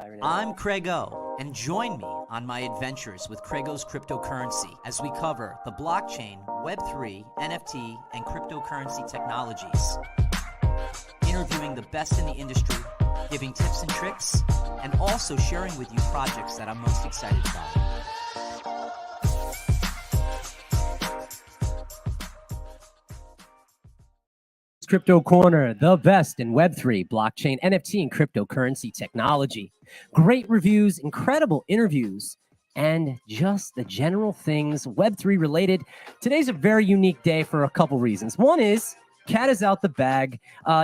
I'm CraigO, and join me on my adventures with CraigO's cryptocurrency as we cover the blockchain, Web3, NFT, and cryptocurrency technologies. Interviewing the best in the industry, giving tips and tricks, and also sharing with you projects that I'm most excited about. Crypto Corner, the best in Web3, blockchain, NFT, and cryptocurrency technology. Great reviews, incredible interviews, and just the general things Web3 related. Today's a very unique day for a couple reasons. One is Cat is out the bag.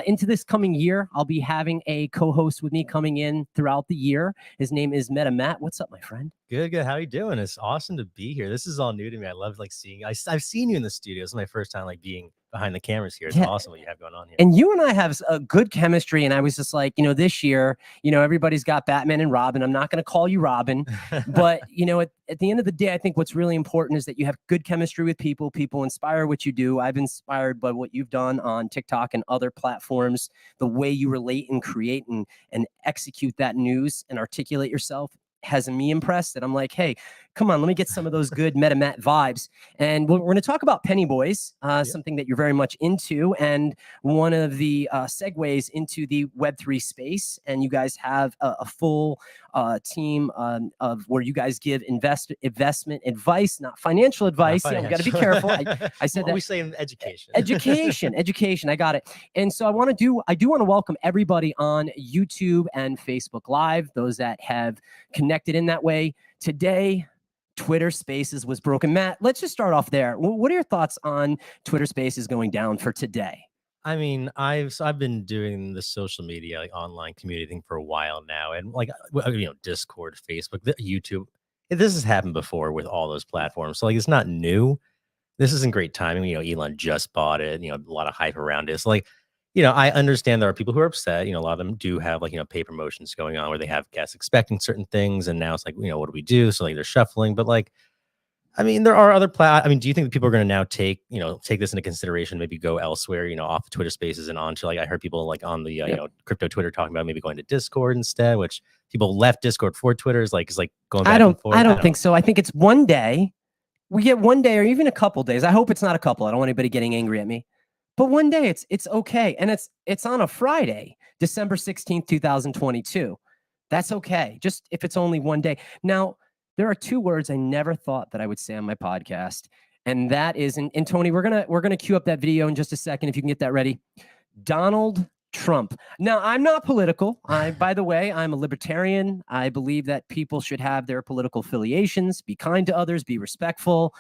Into this coming year, I'll be having a co-host with me coming in throughout the year. His name is Matt. What's up, my friend? Good. How are you doing? It's awesome to be here. This is all new to me. I love seeing. I've seen you in the studio. This is my first time being behind the cameras here. It's awesome what you have going on here. And you and I have a good chemistry. And I was just like, this year, everybody's got Batman and Robin. I'm not going to call you Robin, but at the end of the day, I think what's really important is that you have good chemistry with people. People inspire what you do. I've inspired by what you've done on TikTok and other platforms, the way you relate and create and execute that news and articulate yourself has me impressed that I'm like, hey, come on, let me get some of those good Matt vibes. And we're going to talk about penny boys, something that you're very much into, and one of the segues into the Web3 space. And you guys have a full team of where you guys give investment advice, not financial advice. Not We've got to be careful. I said that. We say in education. Education. I got it. And so I do want to welcome everybody on YouTube and Facebook Live, those that have connected in that way. Today, Twitter Spaces was broken. Matt, let's just start off there. What are your thoughts on Twitter Spaces going down for today? I mean, I've been doing the social media, online community thing for a while now, and Discord, Facebook, YouTube. This has happened before with all those platforms, so it's not new. This isn't great timing. Elon just bought it. A lot of hype around it. So I understand there are people who are upset. A lot of them do have pay promotions going on where they have guests expecting certain things, and now it's what do we do? So they're shuffling. But there are other do you think that people are going to now take this into consideration, maybe go elsewhere, off the Twitter Spaces and onto I heard people on the crypto Twitter talking about maybe going to Discord instead, which people left Discord for Twitter is going back and forth. I don't think so. I think it's one day. We get one day or even a couple days. I hope it's not a couple. I don't want anybody getting angry at me. But one day it's okay. And it's on a Friday, December 16th, 2022. That's okay. Just if it's only one day. Now, there are two words I never thought that I would say on my podcast. And that is, and Tony, we're gonna cue up that video in just a second if you can get that ready. Donald Trump. Now, I'm not political. By the way, I'm a libertarian. I believe that people should have their political affiliations, be kind to others, be respectful,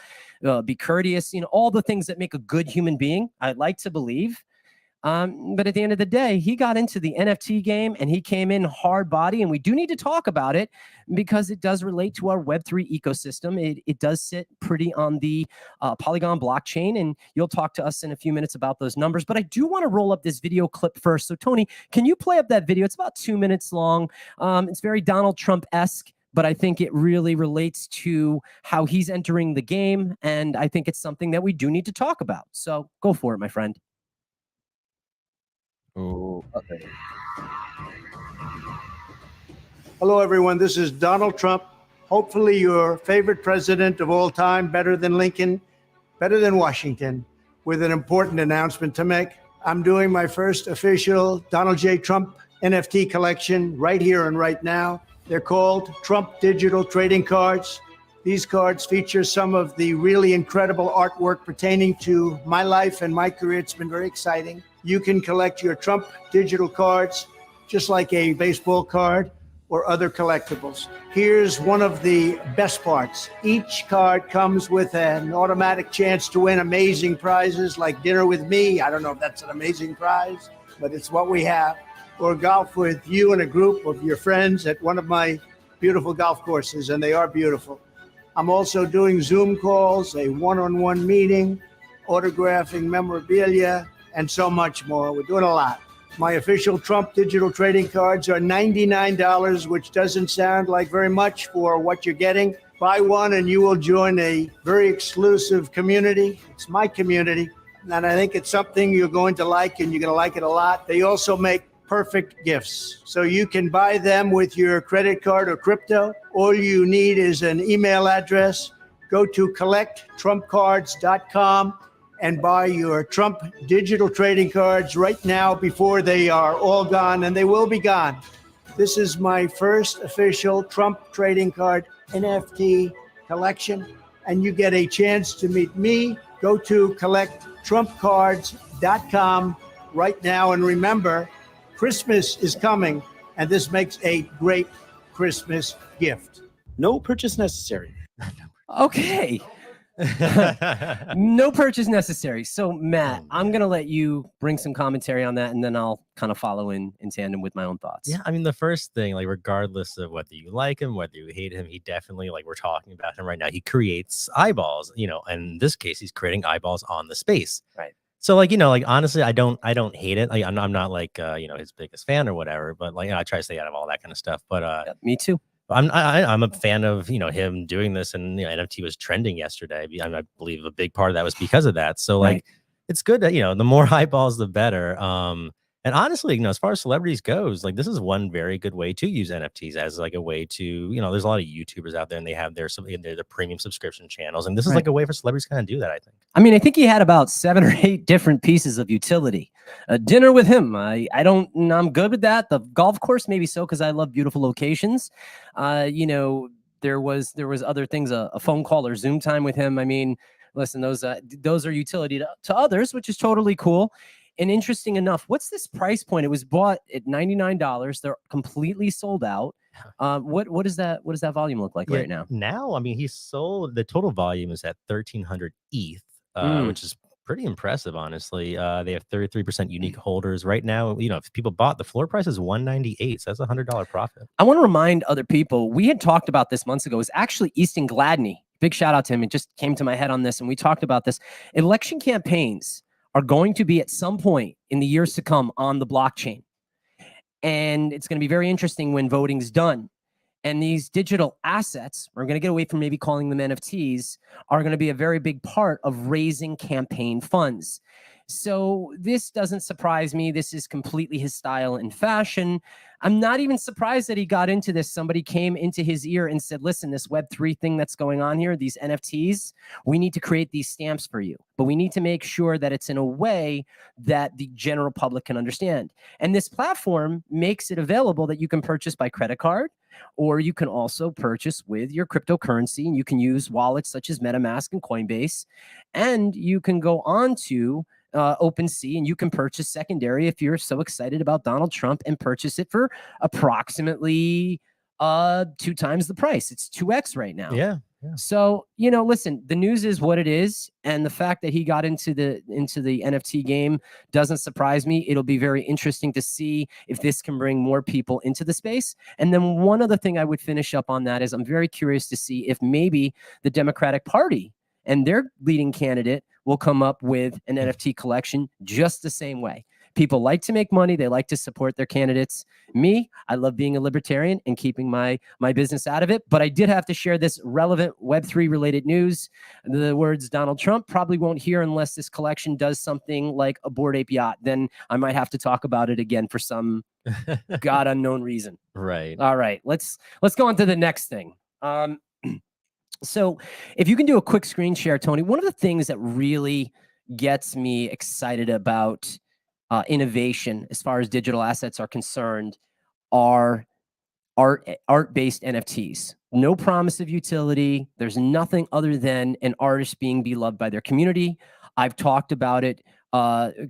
be courteous, all the things that make a good human being. I'd like to believe. But at the end of the day, he got into the NFT game and he came in hard body. And we do need to talk about it because it does relate to our Web3 ecosystem. It does sit pretty on the Polygon blockchain. And you'll talk to us in a few minutes about those numbers. But I do want to roll up this video clip first. So, Tony, can you play up that video? It's about 2 minutes long. It's very Donald Trump-esque, but I think it really relates to how he's entering the game. And I think it's something that we do need to talk about. So go for it, my friend. Oh, okay. Hello, everyone. This is Donald Trump. Hopefully your favorite president of all time, better than Lincoln, better than Washington, with an important announcement to make. I'm doing my first official Donald J. Trump NFT collection right here and right now. They're called Trump Digital Trading Cards. These cards feature some of the really incredible artwork pertaining to my life and my career. It's been very exciting. You can collect your Trump digital cards just like a baseball card or other collectibles. Here's one of the best parts. Each card comes with an automatic chance to win amazing prizes like dinner with me. I don't know if that's an amazing prize, but it's what we have. Or golf with you and a group of your friends at one of my beautiful golf courses, and they are beautiful. I'm also doing Zoom calls, a one-on-one meeting, autographing memorabilia, and so much more. We're doing a lot. My official Trump digital trading cards are $99, which doesn't sound like very much for what you're getting. Buy one and you will join a very exclusive community. It's my community. And I think it's something you're going to like, and you're going to like it a lot. They also make perfect gifts. So you can buy them with your credit card or crypto. All you need is an email address. Go to collecttrumpcards.com and buy your Trump digital trading cards right now before they are all gone, and they will be gone. This is my first official Trump trading card NFT collection, and you get a chance to meet me. Go to collecttrumpcards.com right now, and remember, Christmas is coming, and this makes a great Christmas gift. No purchase necessary. Okay. No purchase necessary. So, Matt, I'm going to let you bring some commentary on that, and then I'll kind of follow in tandem with my own thoughts. Yeah, I mean, the first thing, like, regardless of whether you like him, whether you hate him, he definitely, like, we're talking about him right now, he creates eyeballs, you know, and in this case, he's creating eyeballs on the space. Right. So, like, you know, like, honestly, I don't hate it. Like, I'm not like, you know, his biggest fan or whatever, but, like, you know, I try to stay out of all that kind of stuff. But Yeah, me too. I'm a fan of, you know, him doing this, and, you know, NFT was trending yesterday. I believe a big part of that was because of that. So, like, it's good that, you know, the more eyeballs, the better. And honestly, you know, as far as celebrities goes, like, this is one very good way to use NFTs as like a way to, you know, there's a lot of YouTubers out there and they have their premium subscription channels. And this is like a way for celebrities to kind of do that, I think. I mean, I think he had about 7 or 8 different pieces of utility. Dinner with him. I'm good with that. The golf course, maybe so, because I love beautiful locations. You know, there was other things, a phone call or Zoom time with him. I mean, listen, those are utility to others, which is totally cool. And interesting enough, what's this price point? It was bought at $99. They're completely sold out. What does that volume look like right now? Now, I mean, the total volume is at 1,300 ETH, which is pretty impressive, honestly. They have 33% unique holders right now. You know, if people bought, the floor price is $198, so that's $100 profit. I want to remind other people, we had talked about this months ago. It was actually Easton Gladney. Big shout out to him. It just came to my head on this, and we talked about this. Election campaigns are going to be at some point in the years to come on the blockchain. And it's going to be very interesting when voting's done. And these digital assets, we're going to get away from maybe calling them NFTs, are going to be a very big part of raising campaign funds. So this doesn't surprise me. This is completely his style and fashion. I'm not even surprised that he got into this. Somebody came into his ear and said, listen, this Web3 thing that's going on here, these NFTs, we need to create these stamps for you, but we need to make sure that it's in a way that the general public can understand. And this platform makes it available that you can purchase by credit card, or you can also purchase with your cryptocurrency, and you can use wallets such as MetaMask and Coinbase, and you can go on to OpenSea, and you can purchase secondary if you're so excited about Donald Trump and purchase it for approximately 2 times the price. It's 2x right now. Yeah. So, you know, listen, the news is what it is, and the fact that he got into the NFT game doesn't surprise me. It'll be very interesting to see if this can bring more people into the space. And then one other thing I would finish up on that is I'm very curious to see if maybe the Democratic Party and their leading candidate will come up with an NFT collection just the same way. People like to make money. They like to support their candidates. Me, I love being a libertarian and keeping my business out of it. But I did have to share this relevant Web3 related news. The words Donald Trump probably won't hear unless this collection does something like a Bored Ape Yacht. Then I might have to talk about it again for some God unknown reason. Right. All right. Let's go on to the next thing. So if you can do a quick screen share, Tony, one of the things that really gets me excited about innovation as far as digital assets are concerned are art-based NFTs. No promise of utility. There's nothing other than an artist being beloved by their community. I've talked about it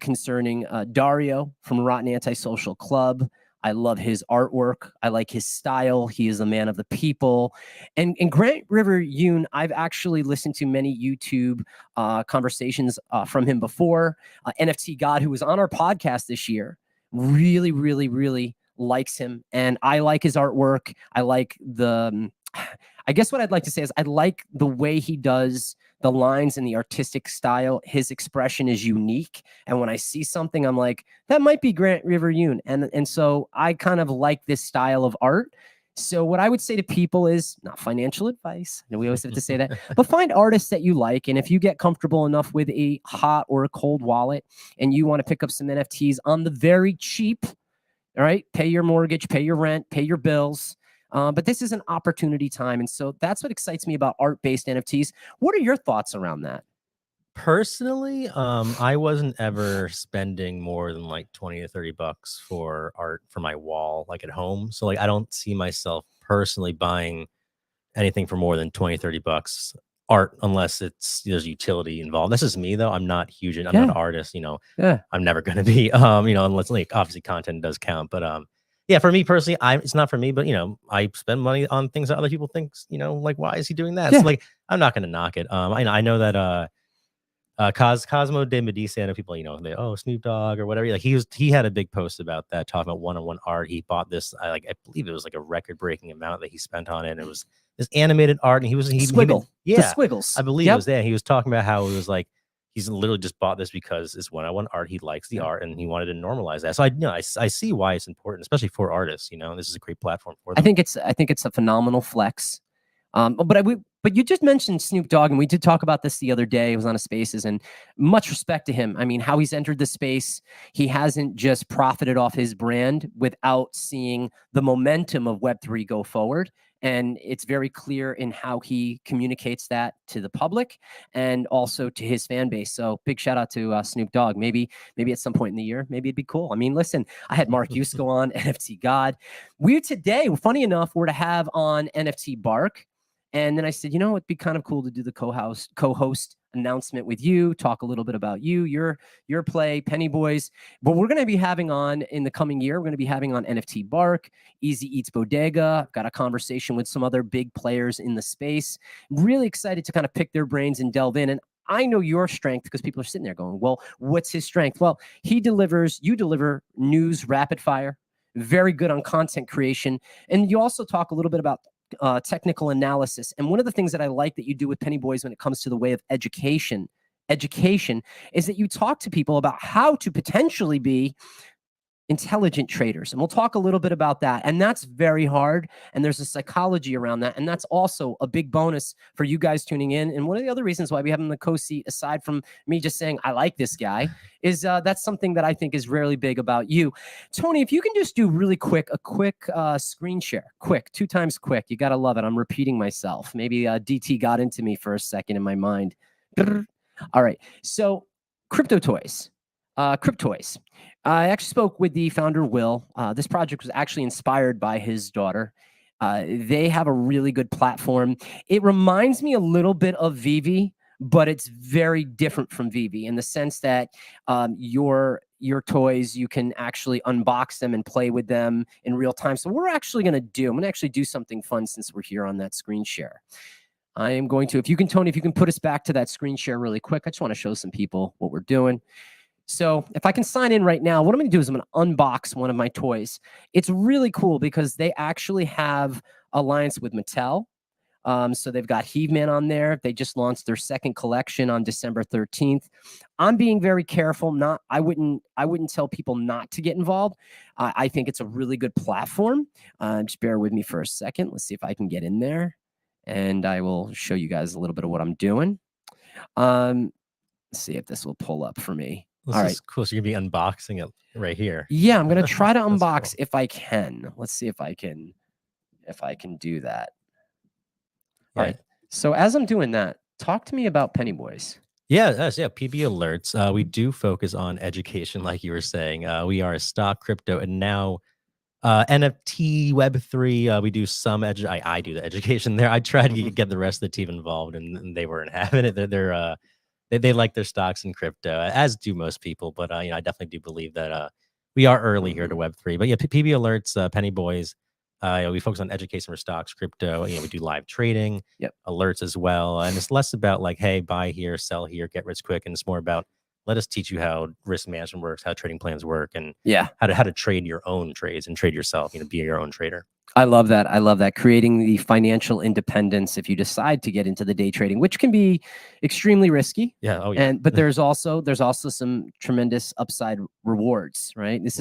concerning Dario from Rotten Antisocial Club. I love his artwork. I like his style. He is a man of the people. And Grant River Yoon, I've actually listened to many YouTube conversations from him before. NFT God, who was on our podcast this year, really, really, really likes him. And I like his artwork. I like I guess what I'd like to say is I like the way he does the lines and the artistic style. His expression is unique. And when I see something, I'm like, that might be Grant River Yoon. And so I kind of like this style of art. So what I would say to people is not financial advice. And we always have to say that, but find artists that you like. And if you get comfortable enough with a hot or a cold wallet and you want to pick up some NFTs on the very cheap, All right. Pay your mortgage, pay your rent, pay your bills. But this is an opportunity time. And so that's what excites me about art-based NFTs. What are your thoughts around that? Personally, I wasn't ever spending more than like 20 to 30 bucks for art for my wall, like at home. So like I don't see myself personally buying anything for more than 20, 30 bucks art unless there's utility involved. This is me though. I'm not huge. I'm not an artist, Yeah. I'm never gonna be unless like obviously content does count. But yeah, for me personally, it's not for me, but I spend money on things that other people think, like why is he doing that? Yeah. So like I'm not gonna knock it. I know that Cosmo de Medici, I know people, Snoop Dogg or whatever. Like he had a big post about that, talking about one-on-one art. He bought this, I believe it was like a record-breaking amount that he spent on it. And it was this animated art, and he Squiggle. yeah, The squiggles. I believe it was there. He was talking about how it was like he's literally just bought this because it's one-on-one art. He likes the art, and he wanted to normalize that. So I see why it's important, especially for artists. This is a great platform for them. I think it's a phenomenal flex. But you just mentioned Snoop Dogg, and we did talk about this the other day. It was on a Spaces, and much respect to him. I mean, how he's entered the space, he hasn't just profited off his brand without seeing the momentum of Web3 go forward. And it's very clear in how he communicates that to the public and also to his fan base. So big shout out to Snoop Dogg. Maybe at some point in the year, maybe it'd be cool. I mean, listen, I had Mark Yusko on, NFT God. Today, funny enough, we're to have on NFT Bark. And then I said, it'd be kind of cool to do the co-host announcement with you, talk a little bit about your play, Penny Boys. But we're going to be having on in the coming year, we're going to be having on NFT Bark, Easy Eats Bodega. I've got a conversation with some other big players in the space. Really excited to kind of pick their brains and delve in. And I know your strength because people are sitting there going, well, what's his strength? Well, you deliver news rapid fire, very good on content creation. And you also talk a little bit about technical analysis. And one of the things that I like that you do with Penny Boys when it comes to the way of education is that you talk to people about how to potentially be intelligent traders. And we'll talk a little bit about that. And that's very hard. And there's a psychology around that. And that's also a big bonus for you guys tuning in. And one of the other reasons why we have him in the co-seat, aside from me just saying, I like this guy, is that's something that I think is really big about you. Tony, if you can just do a quick screen share, quick, 2 times quick. You got to love it. I'm repeating myself. Maybe DT got into me for a second in my mind. All right. So Cryptoys. I actually spoke with the founder, Will. This project was actually inspired by his daughter. They have a really good platform. It reminds me a little bit of Vivi, but it's very different from Vivi in the sense that your toys, you can actually unbox them and play with them in real time. So I'm going to do something fun since we're here on that screen share. I am going to, Tony, if you can put us back to that screen share really quick. I just want to show some people what we're doing. So if I can sign in right now, what I'm going to do is I'm going to unbox one of my toys. It's really cool because they actually have alliance with Mattel. So they've got He-Man on there. They just launched their second collection on December 13th. I'm being very careful. I wouldn't tell people not to get involved. I think it's a really good platform. Just bear with me for a second. Let's see if I can get in there, and I will show you guys a little bit of what I'm doing. Let's see if this will pull up for me. All right, cool. So you're gonna be unboxing it right here. Yeah, I'm gonna try to unbox cool. if I can. Let's see if I can do that. All right. So as I'm doing that, talk to me about Penny Boys. Yeah, PB Alerts. We do focus on education, like you were saying. We are a stock, crypto, and now NFT, Web3. We do some I do the education there. I tried to get the rest of the team involved, and they weren't having it. They like their stocks in crypto, as do most people. But I definitely do believe that we are early here to Web3. But yeah, PB Alerts, Penny Boys. We focus on education for stocks, crypto. We do live trading, alerts as well. And it's less about like, hey, buy here, sell here, get rich quick. And it's more about, let us teach you how risk management works, how trading plans work, and how to trade your own trades and trade yourself, be your own trader. I love that. Creating the financial independence if you decide to get into the day trading, which can be extremely risky. Yeah. Oh, yeah. But there's also some tremendous upside rewards, right? This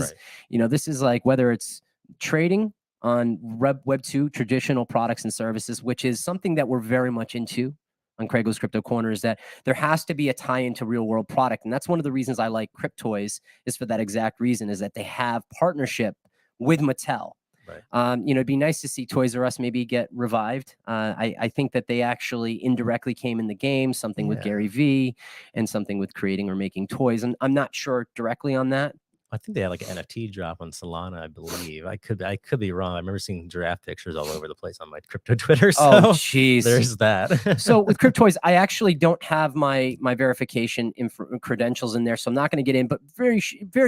is like whether it's trading on Web 2 traditional products and services, which is something that we're very much into on CraigO's Crypto Corner, is that there has to be a tie into real world product. And that's one of the reasons I like Cryptoys, is for that exact reason, is that they have partnership with Mattel. Right. It'd be nice to see Toys R Us maybe get revived. I think that they actually indirectly came in the game, something with Gary Vee and something with creating or making toys. And I'm not sure directly on that. I think they had like an NFT drop on Solana, I believe. I could be wrong. I remember seeing giraffe pictures all over the place on my crypto Twitter. So jeez. There's that. So with Cryptoys, I actually don't have my verification credentials in there, so I'm not going to get in. But very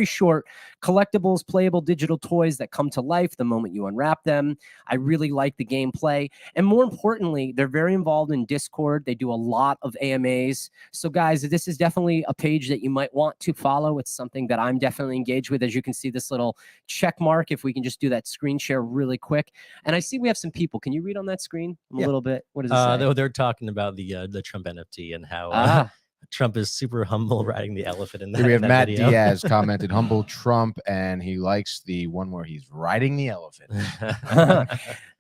short, collectibles, playable digital toys that come to life the moment you unwrap them. I really like the gameplay, and more importantly, they're very involved in Discord. They do a lot of AMAs. So guys, this is definitely a page that you might want to follow. It's something that I'm definitely engaged with. As you can see, this little check mark, if we can just do that screen share really quick. And I see we have some people. Can you read on that screen a little bit? What does it say? They're talking about the Trump NFT and how Trump is super humble riding the elephant in that. We have Matt video. Diaz commented humble Trump, and he likes the one where he's riding the elephant.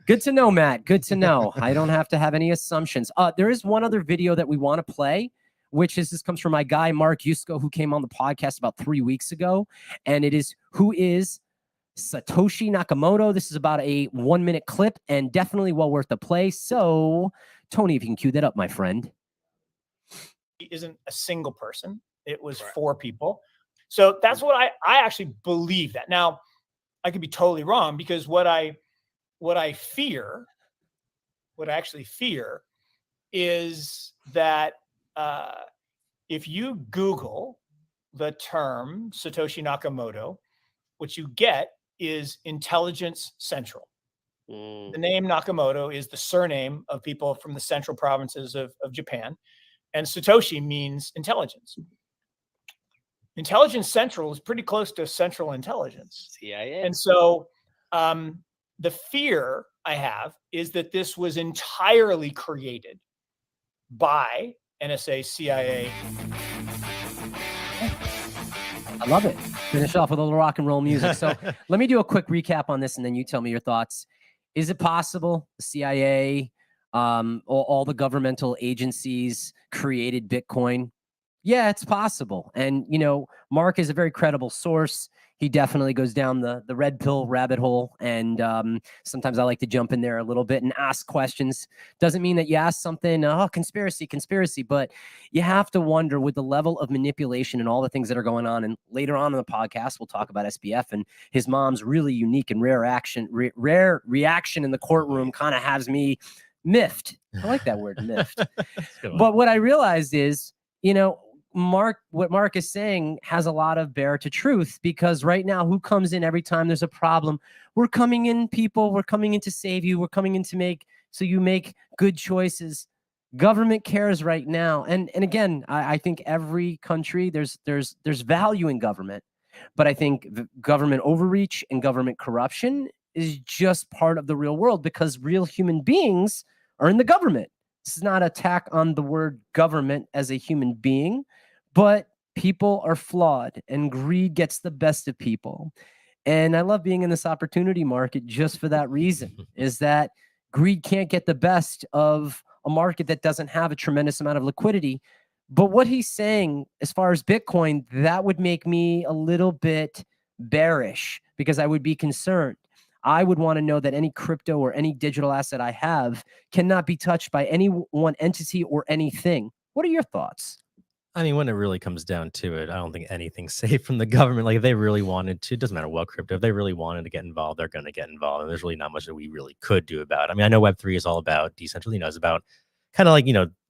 Good to know, Matt. Good to know. I don't have to have any assumptions. There is one other video that we want to play, which is, this comes from my guy, Mark Yusko, who came on the podcast about 3 weeks ago. And it is, who is Satoshi Nakamoto? This is about a 1-minute clip and definitely well worth the play. So, Tony, if you can cue that up, my friend. It isn't a single person. It was 4 people. So that's what I actually believe that. Now, I could be totally wrong, because what I actually fear is that if you Google the term Satoshi Nakamoto, what you get is Intelligence Central. The name Nakamoto is the surname of people from the central provinces of Japan. And Satoshi means intelligence. Intelligence Central is pretty close to Central Intelligence. CIA. And so the fear I have is that this was entirely created by NSA, CIA. I love it. Finish off with a little rock and roll music. So let me do a quick recap on this, and then you tell me your thoughts. Is it possible the CIA, all the governmental agencies created Bitcoin? Yeah, it's possible. And, Mark is a very credible source. He definitely goes down the red pill rabbit hole. And sometimes I like to jump in there a little bit and ask questions. Doesn't mean that you ask something, conspiracy, but you have to wonder, with the level of manipulation and all the things that are going on. And later on in the podcast, we'll talk about SBF and his mom's really unique and rare reaction in the courtroom kind of has me miffed. I like that word, miffed. But what I realized is, what Mark is saying has a lot of bear to truth, because right now, who comes in every time there's a problem? We're coming in, people. We're coming in to save you. We're coming in to make so you make good choices. Government cares right now. And again, I think every country, there's value in government, but I think government overreach and government corruption is just part of the real world, because real human beings are in the government. This is not an attack on the word government as a human being, but people are flawed and greed gets the best of people. And I love being in this opportunity market just for that reason, is that greed can't get the best of a market that doesn't have a tremendous amount of liquidity. But what he's saying as far as Bitcoin, that would make me a little bit bearish, because I would be concerned. I would want to know that any crypto or any digital asset I have cannot be touched by any one entity or anything. What are your thoughts? I mean, when it really comes down to it, I don't think anything's safe from the government. Like, if they really wanted to, it doesn't matter what crypto, if they really wanted to get involved, they're going to get involved. And there's really not much that we really could do about it. I mean, I know Web3 is all about decentralization, it's about kind of like,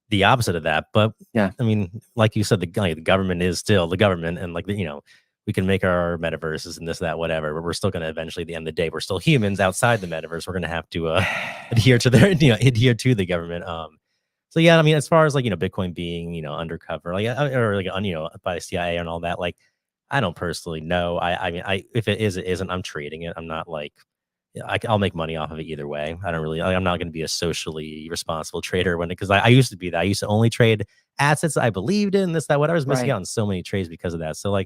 the opposite of that. But yeah, I mean, like you said, the government is still the government, and we can make our metaverses and this, that, whatever, but we're still going to eventually, at the end of the day, we're still humans outside the metaverse. We're going to have to adhere to the government. So yeah, I mean, as far as Bitcoin being undercover, by the CIA and all that, I don't personally know. I mean, if it is, it isn't. I'm trading it. I'm not I'll make money off of it either way. I don't really. I'm not going to be a socially responsible trader because I used to be that. I used to only trade assets I believed in. This, that, whatever. I was missing out on so many trades because of that. So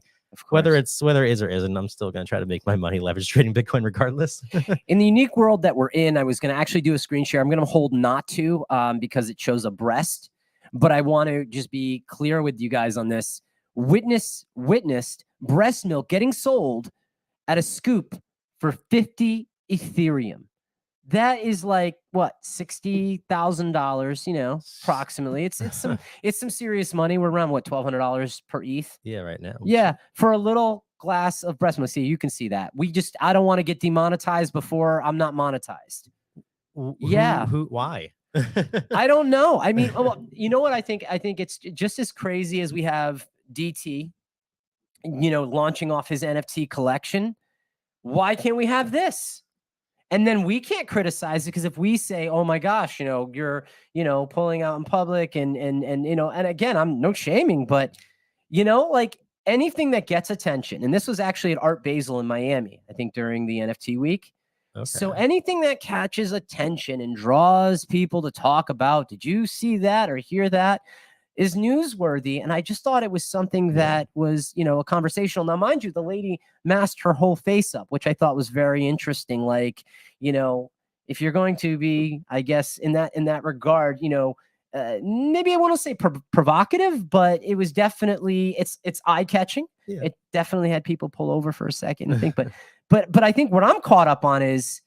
whether it is or isn't, I'm still going to try to make my money leverage trading Bitcoin regardless. In the unique world that we're in, I was going to actually do a screen share. I'm going to hold not to because it shows a breast, but I want to just be clear with you guys on this. Witnessed breast milk getting sold at a scoop for 50 Ethereum. That is like what, $60,000, you know, approximately. It's some serious money. We're around what, $1,200 per ETH. Yeah, right now. Yeah, for a little glass of breast milk. See, you can see that. I don't want to get demonetized before I'm not monetized. Yeah. Why? I don't know. I mean, well, you know what I think? I think it's just as crazy as we have DT, you know, launching off his NFT collection. Why can't we have this? And then we can't criticize it, because if we say, oh my gosh, you know, you're, you know, pulling out in public and you know, and again, I'm no shaming, but you know, like anything that gets attention, and this was actually at Art Basel in Miami, I think during the NFT week. Okay. So anything that catches attention and draws people to talk about, did you see that or hear that, is newsworthy. And I just thought it was something that was, you know, a conversational. Now, mind you, the lady masked her whole face up, which I thought was very interesting. Like, you know, if you're going to be, I guess, in that regard, you know, maybe I want to say provocative, but it was definitely, it's eye catching. Yeah. It definitely had people pull over for a second and think, but I think what I'm caught up on is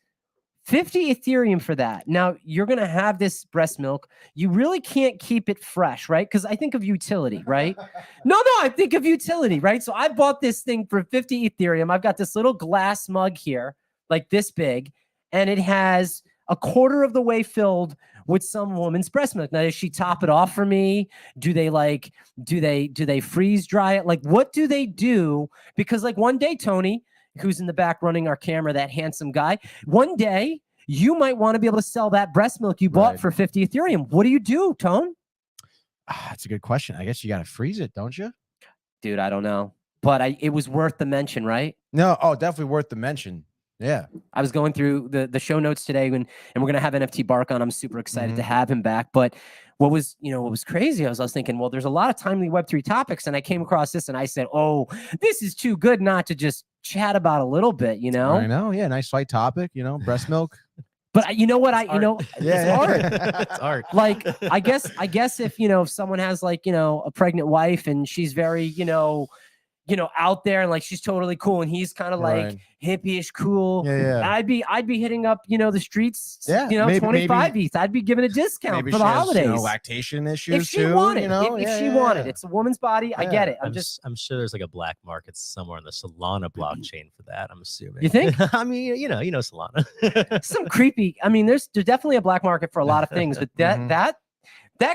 50 Ethereum for that. Now you're going to have this breast milk. You really can't keep it fresh, right? Because I think of utility, right? No, I think of utility, right? So I bought this thing for 50 Ethereum. I've got this little glass mug here, like this big, and it has a quarter of the way filled with some woman's breast milk. Now, does she top it off for me? Do they freeze dry it? Like, what do they do? Because like one day, Tony, who's in the back running our camera, that handsome guy, one day you might want to be able to sell that breast milk you bought for 50 Ethereum. What do you do, Tone? That's a good question. I guess you got to freeze it, don't you? Dude, I don't know. But it was worth the mention, right? No. Oh, definitely worth the mention. Yeah. I was going through the show notes today, and we're going to have NFT Bark on. I'm super excited to have him back. But what was crazy, I was thinking, well, there's a lot of timely Web3 topics, and I came across this and I said, oh, this is too good not to just chat about a little bit, you know? I know. Yeah. Nice light topic, you know, breast milk. But you know what? It's art. It's art. Like, I guess if, you know, if someone has like, you know, a pregnant wife and she's very, you know, out there and like she's totally cool and he's kind of like hippie-ish cool. Yeah. I'd be hitting up, you know, the streets, Yeah, you know, maybe, 25 ETH. I'd be giving a discount maybe for the she has, holidays. you know, lactation issues if she too, wanted, you know? if she wanted, it's a woman's body. I get it. I'm sure there's like a black market somewhere on the Solana blockchain for that. I'm assuming. You think? I mean, you know Solana. Some creepy. I mean, there's definitely a black market for a lot of things, but that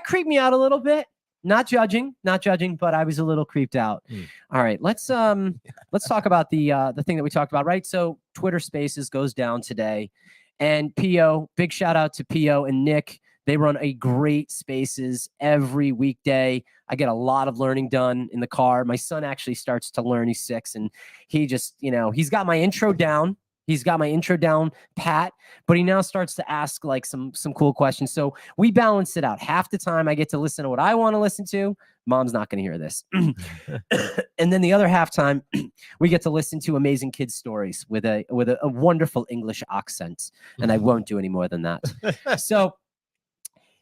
creeped me out a little bit. Not judging, but I was a little creeped out. All right, let's talk about the thing that we talked about, right? So Twitter Spaces goes down today, and PO, big shout out to PO and Nick. They run a great Spaces every weekday. I get a lot of learning done in the car. My son actually starts to learn. He's 6, and he just, you know, he's got my intro down. He's got my intro down pat, but he now starts to ask like some cool questions. So we balance it out. Half the time I get to listen to what I want to listen to. Mom's not going to hear this. And then the other half time we get to listen to amazing kids stories with a wonderful English accent. And I won't do any more than that. So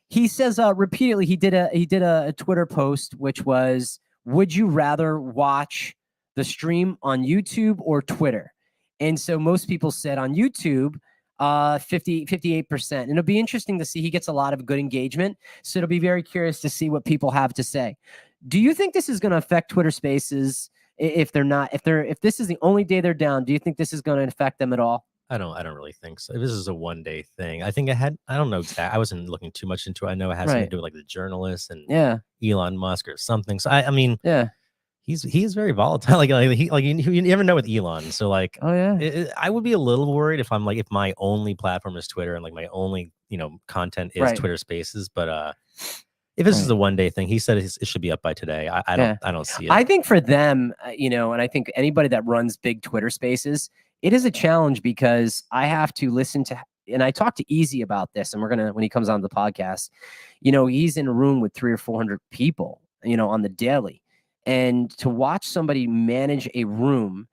he says repeatedly, he did a Twitter post, which was, would you rather watch the stream on YouTube or Twitter? And so most people said on YouTube, 58%. And it'll be interesting to see. He gets a lot of good engagement. So it'll be very curious to see what people have to say. Do you think this is going to affect Twitter Spaces if this is the only day they're down? Do you think this is going to affect them at all? I don't really think so. If this is a one-day thing, I think I don't know exactly. I wasn't looking too much into it. I know it has something to do with like the journalists and Elon Musk or something. So I mean, he's very volatile. You never know with Elon. So like, I would be a little worried if if my only platform is Twitter and like my only, you know, content is Twitter Spaces. But if this is a one-day thing, he said it should be up by today. I don't see it. I think for them, you know, and I think anybody that runs big Twitter Spaces, it is a challenge because I have to listen to. And I talked to Easy about this, and when he comes on the podcast, you know, he's in a room with 300 or 400 people, you know, on the daily. And to watch somebody manage a room,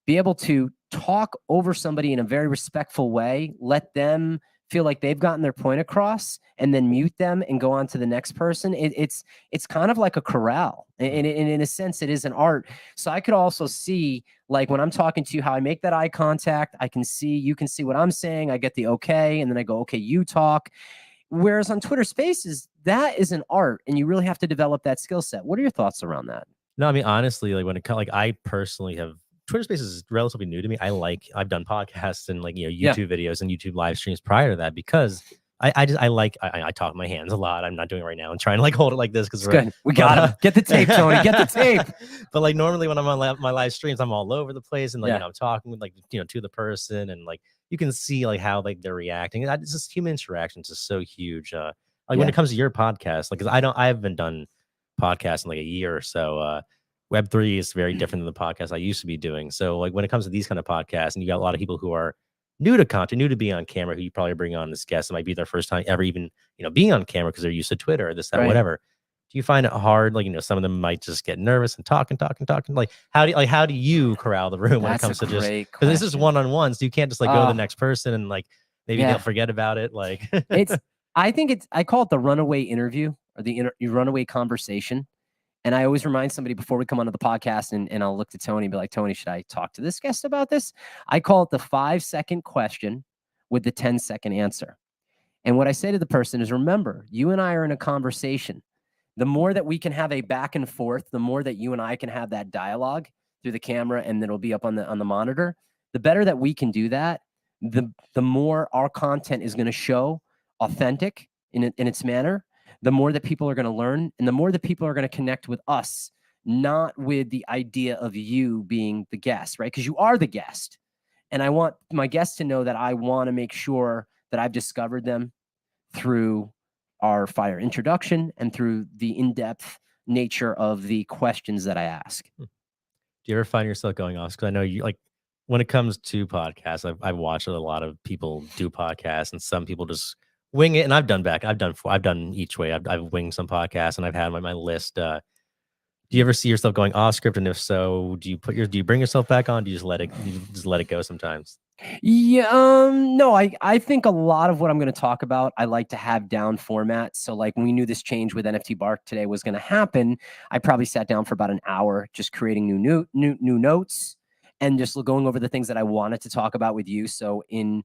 be able to talk over somebody in a very respectful way, let them feel like they've gotten their point across and then mute them and go on to the next person. It's kind of like a corral. And in a sense, it is an art. So I could also see, like when I'm talking to you, how I make that eye contact. I can see, you can see what I'm saying. I get the okay. And then I go, okay, you talk. Whereas on Twitter Spaces, that is an art and you really have to develop that skill set. What are your thoughts around that? No, I mean, honestly, like when it comes, like I personally have Twitter Spaces is relatively new to me. I've done podcasts and like, YouTube videos and YouTube live streams prior to that because I talk with my hands a lot. I'm not doing it right now. I'm trying to like hold it like this because good. We got him. Get the tape, Tony. Get the tape. But like normally when I'm on my live streams, I'm all over the place and like Yeah. I'm talking with like to the person and like you can see like how like they're reacting. It's just human interactions is so huge. Like when it comes to your podcast, like 'cause I haven't done podcasts in like a year or so. Web3 is very different than the podcast I used to be doing. So like when it comes to these kind of podcasts, and you got a lot of people who are new to content, new to being on camera, who you probably bring on as guests, it might be their first time ever even being on camera because they're used to Twitter or this, that, Right. whatever. Do you find it hard? Like some of them might just get nervous and talking. Like how do you corral the room when it comes to just because this is one-on-one, so you can't just like go to the next person and like maybe they'll forget about it. Like I call it the runaway interview or the runaway conversation. And I always remind somebody before we come onto the podcast and I'll look to Tony and be like, Tony, should I talk to this guest about this? I call it the 5-second question with the 10-second answer. And what I say to the person is, remember, you and I are in a conversation. The more that we can have a back and forth, the more that you and I can have that dialogue through the camera and it'll be up on the monitor, the better that we can do that, the more our content is going to show authentic in its manner, the more that people are going to learn and the more that people are going to connect with us, not with the idea of you being the guest, right? Because you are the guest. And I want my guests to know that I want to make sure that I've discovered them through our fire introduction and through the in-depth nature of the questions that I ask. Do you ever find yourself going off? Because I know you like when it comes to podcasts, I've watched a lot of people do podcasts and some people just wing it, and I've done each way. I've winged some podcasts, and I've had my list. Do you ever see yourself going off script? And if so, do you bring yourself back on? Do you just let it go sometimes? Yeah, no, I think a lot of what I'm going to talk about, I like to have down format. So like when we knew this change with NFT Bark today was going to happen, I probably sat down for about an hour just creating new notes and just going over the things that I wanted to talk about with you. So in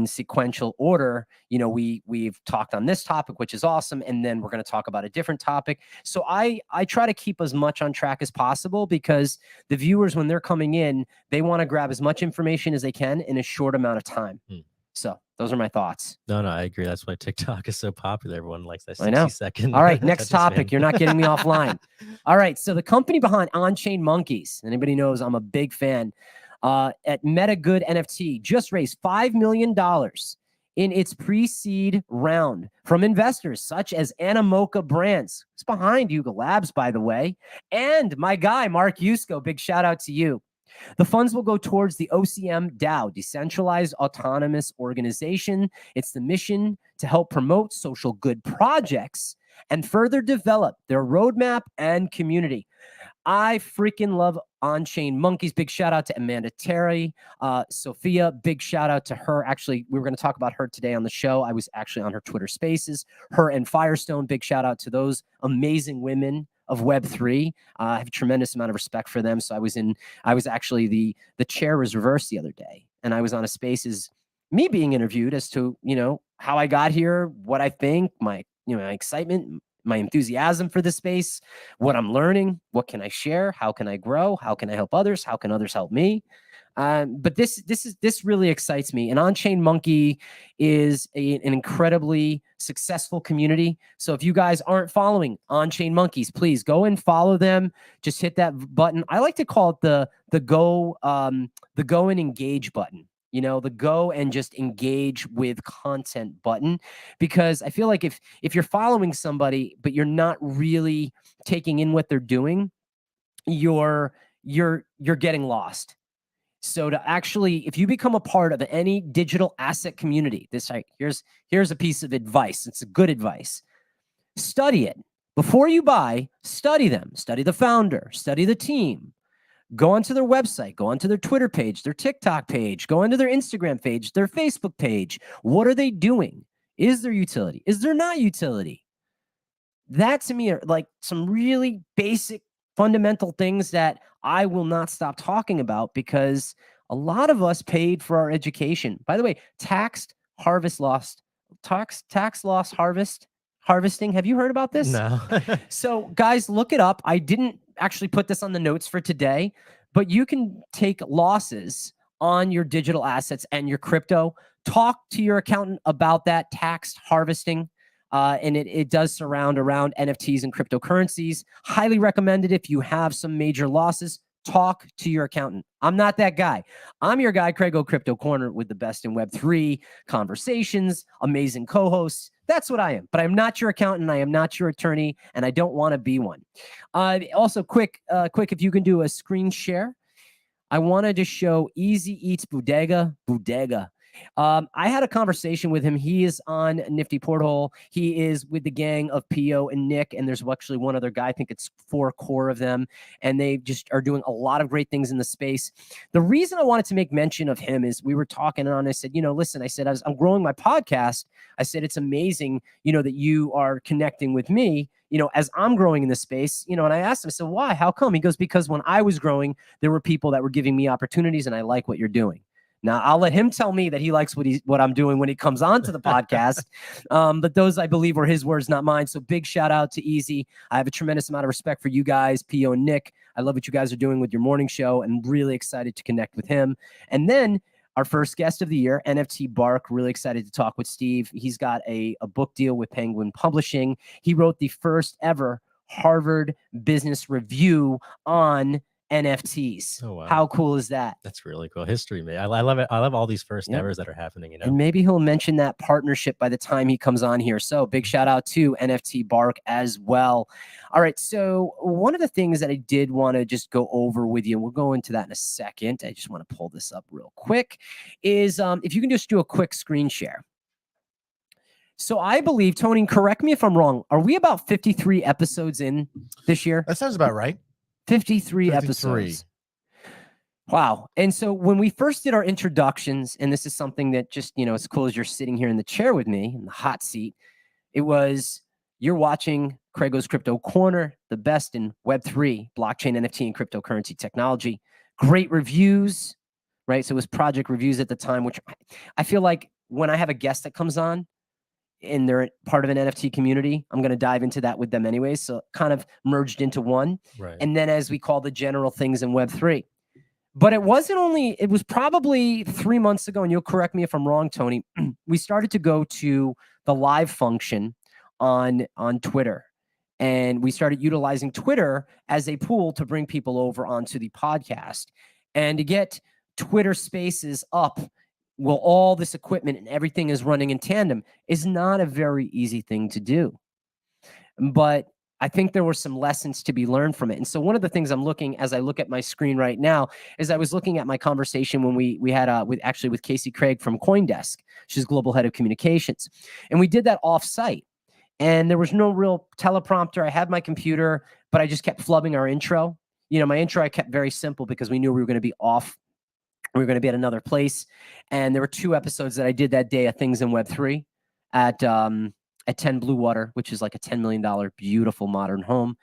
sequential order, we've talked on this topic, which is awesome. And then we're going to talk about a different topic. So I try to keep as much on track as possible because the viewers, when they're coming in, they want to grab as much information as they can in a short amount of time. So those are my thoughts. No, I agree. That's why TikTok is so popular. Everyone likes that 60 I know. second. All right, next topic. You're not getting me offline. All right. So the company behind On-Chain Monkeys, anybody knows I'm a big fan, at MetaGood NFT just raised $5 million in its pre-seed round from investors such as Animoca Brands. It's behind Yuga Labs, by the way, and my guy, Mark Yusko. Big shout out to you. The funds will go towards the OCM DAO, Decentralized Autonomous Organization. It's the mission to help promote social good projects and further develop their roadmap and community. I freaking love On-Chain Monkeys. Big shout out to Amanda Terry. Sophia, big shout out to her. Actually, we were going to talk about her today on the show. I was actually on her Twitter Spaces. Her and Firestone, big shout out to those amazing women of Web3. I have a tremendous amount of respect for them. So I was actually the chair was reversed the other day. And I was on a Spaces, me being interviewed as to, how I got here, what I think, my excitement, my enthusiasm for the space, what I'm learning, what can I share, how can I grow, how can I help others, how can others help me. But this really excites me. And On-Chain Monkey is an incredibly successful community. So if you guys aren't following On-Chain Monkeys, please go and follow them. Just hit that button. I like to call it the go and engage button. The go and just engage with content button, because I feel like if you're following somebody, but you're not really taking in what they're doing, you're getting lost. So to actually, if you become a part of any digital asset community, here's a piece of advice. It's a good advice. Study it. Before you buy, study them. Study the founder. Study the team. Go onto their website, go onto their Twitter page, their TikTok page, go onto their Instagram page, their Facebook page. What are they doing? Is there utility? Is there not utility? That to me are like some really basic fundamental things that I will not stop talking about, because a lot of us paid for our education. By the way, tax loss harvesting. Have you heard about this? No. So guys, look it up. I didn't actually put this on the notes for today, but you can take losses on your digital assets and your crypto. Talk to your accountant about that tax harvesting. And it does surround around NFTs and cryptocurrencies. Highly recommended if you have some major losses. Talk to your accountant. I'm not that guy. I'm your guy, CraigO Crypto Corner, with the best in Web3 conversations, amazing co-hosts. That's what I am. But I'm not your accountant. I am not your attorney, and I don't want to be one. Also, quick, if you can do a screen share. I wanted to show Easy Eats Bodega. I had a conversation with him. He is on Nifty Porthole. He is with the gang of Pio and Nick, and there's actually one other guy. I think it's 4 core of them, and they just are doing a lot of great things in the space. The reason I wanted to make mention of him is we were talking, and I said, listen, I said, I'm growing my podcast. I said, it's amazing, that you are connecting with me, as I'm growing in this space, and I asked him, I said, why? How come? He goes, because when I was growing, there were people that were giving me opportunities, and I like what you're doing. Now, I'll let him tell me that he likes what I'm doing when he comes on to the podcast. But those, I believe, were his words, not mine. So big shout out to Easy. I have a tremendous amount of respect for you guys, Pio and Nick. I love what you guys are doing with your morning show, and really excited to connect with him. And then our first guest of the year, NFT Bark. Really excited to talk with Steve. He's got a book deal with Penguin Publishing. He wrote the first ever Harvard Business Review on NFTs. Oh, wow. How cool is that? That's really cool. History, man. I love it. I love all these first evers that are happening, And maybe he'll mention that partnership by the time he comes on here. So big shout out to NFT Bark as well. All right. So one of the things that I did want to just go over with you, and we'll go into that in a second. I just want to pull this up real quick, is if you can just do a quick screen share. So I believe, Tony, correct me if I'm wrong, are we about 53 episodes in this year? That sounds about right. 53 episodes. Wow. And so when we first did our introductions, and this is something that just, as cool as you're sitting here in the chair with me in the hot seat, it was, you're watching CraigO's Crypto Corner, the best in Web3, blockchain, NFT, and cryptocurrency technology. Great reviews, right? So it was project reviews at the time, which I feel like when I have a guest that comes on, and they're part of an NFT community, I'm going to dive into that with them anyways. So kind of merged into one. Right. And then as we call the general things in Web3. But it was probably 3 months ago, and you'll correct me if I'm wrong, Tony, we started to go to the live function on Twitter. And we started utilizing Twitter as a pool to bring people over onto the podcast. And to get Twitter Spaces up, well, all this equipment and everything is running in tandem, is not a very easy thing to do. But I think there were some lessons to be learned from it. And so one of the things I'm looking, as I look at my screen right now, is I was looking at my conversation when we had with Casey Craig from CoinDesk. She's global head of communications. And we did that off-site. And there was no real teleprompter. I had my computer, but I just kept flubbing our intro. My intro I kept very simple because we knew we were going to be off. We were going to be at another place. And there were 2 episodes that I did that day of Things in Web3 at 10 Blue Water, which is like a $10 million beautiful modern home.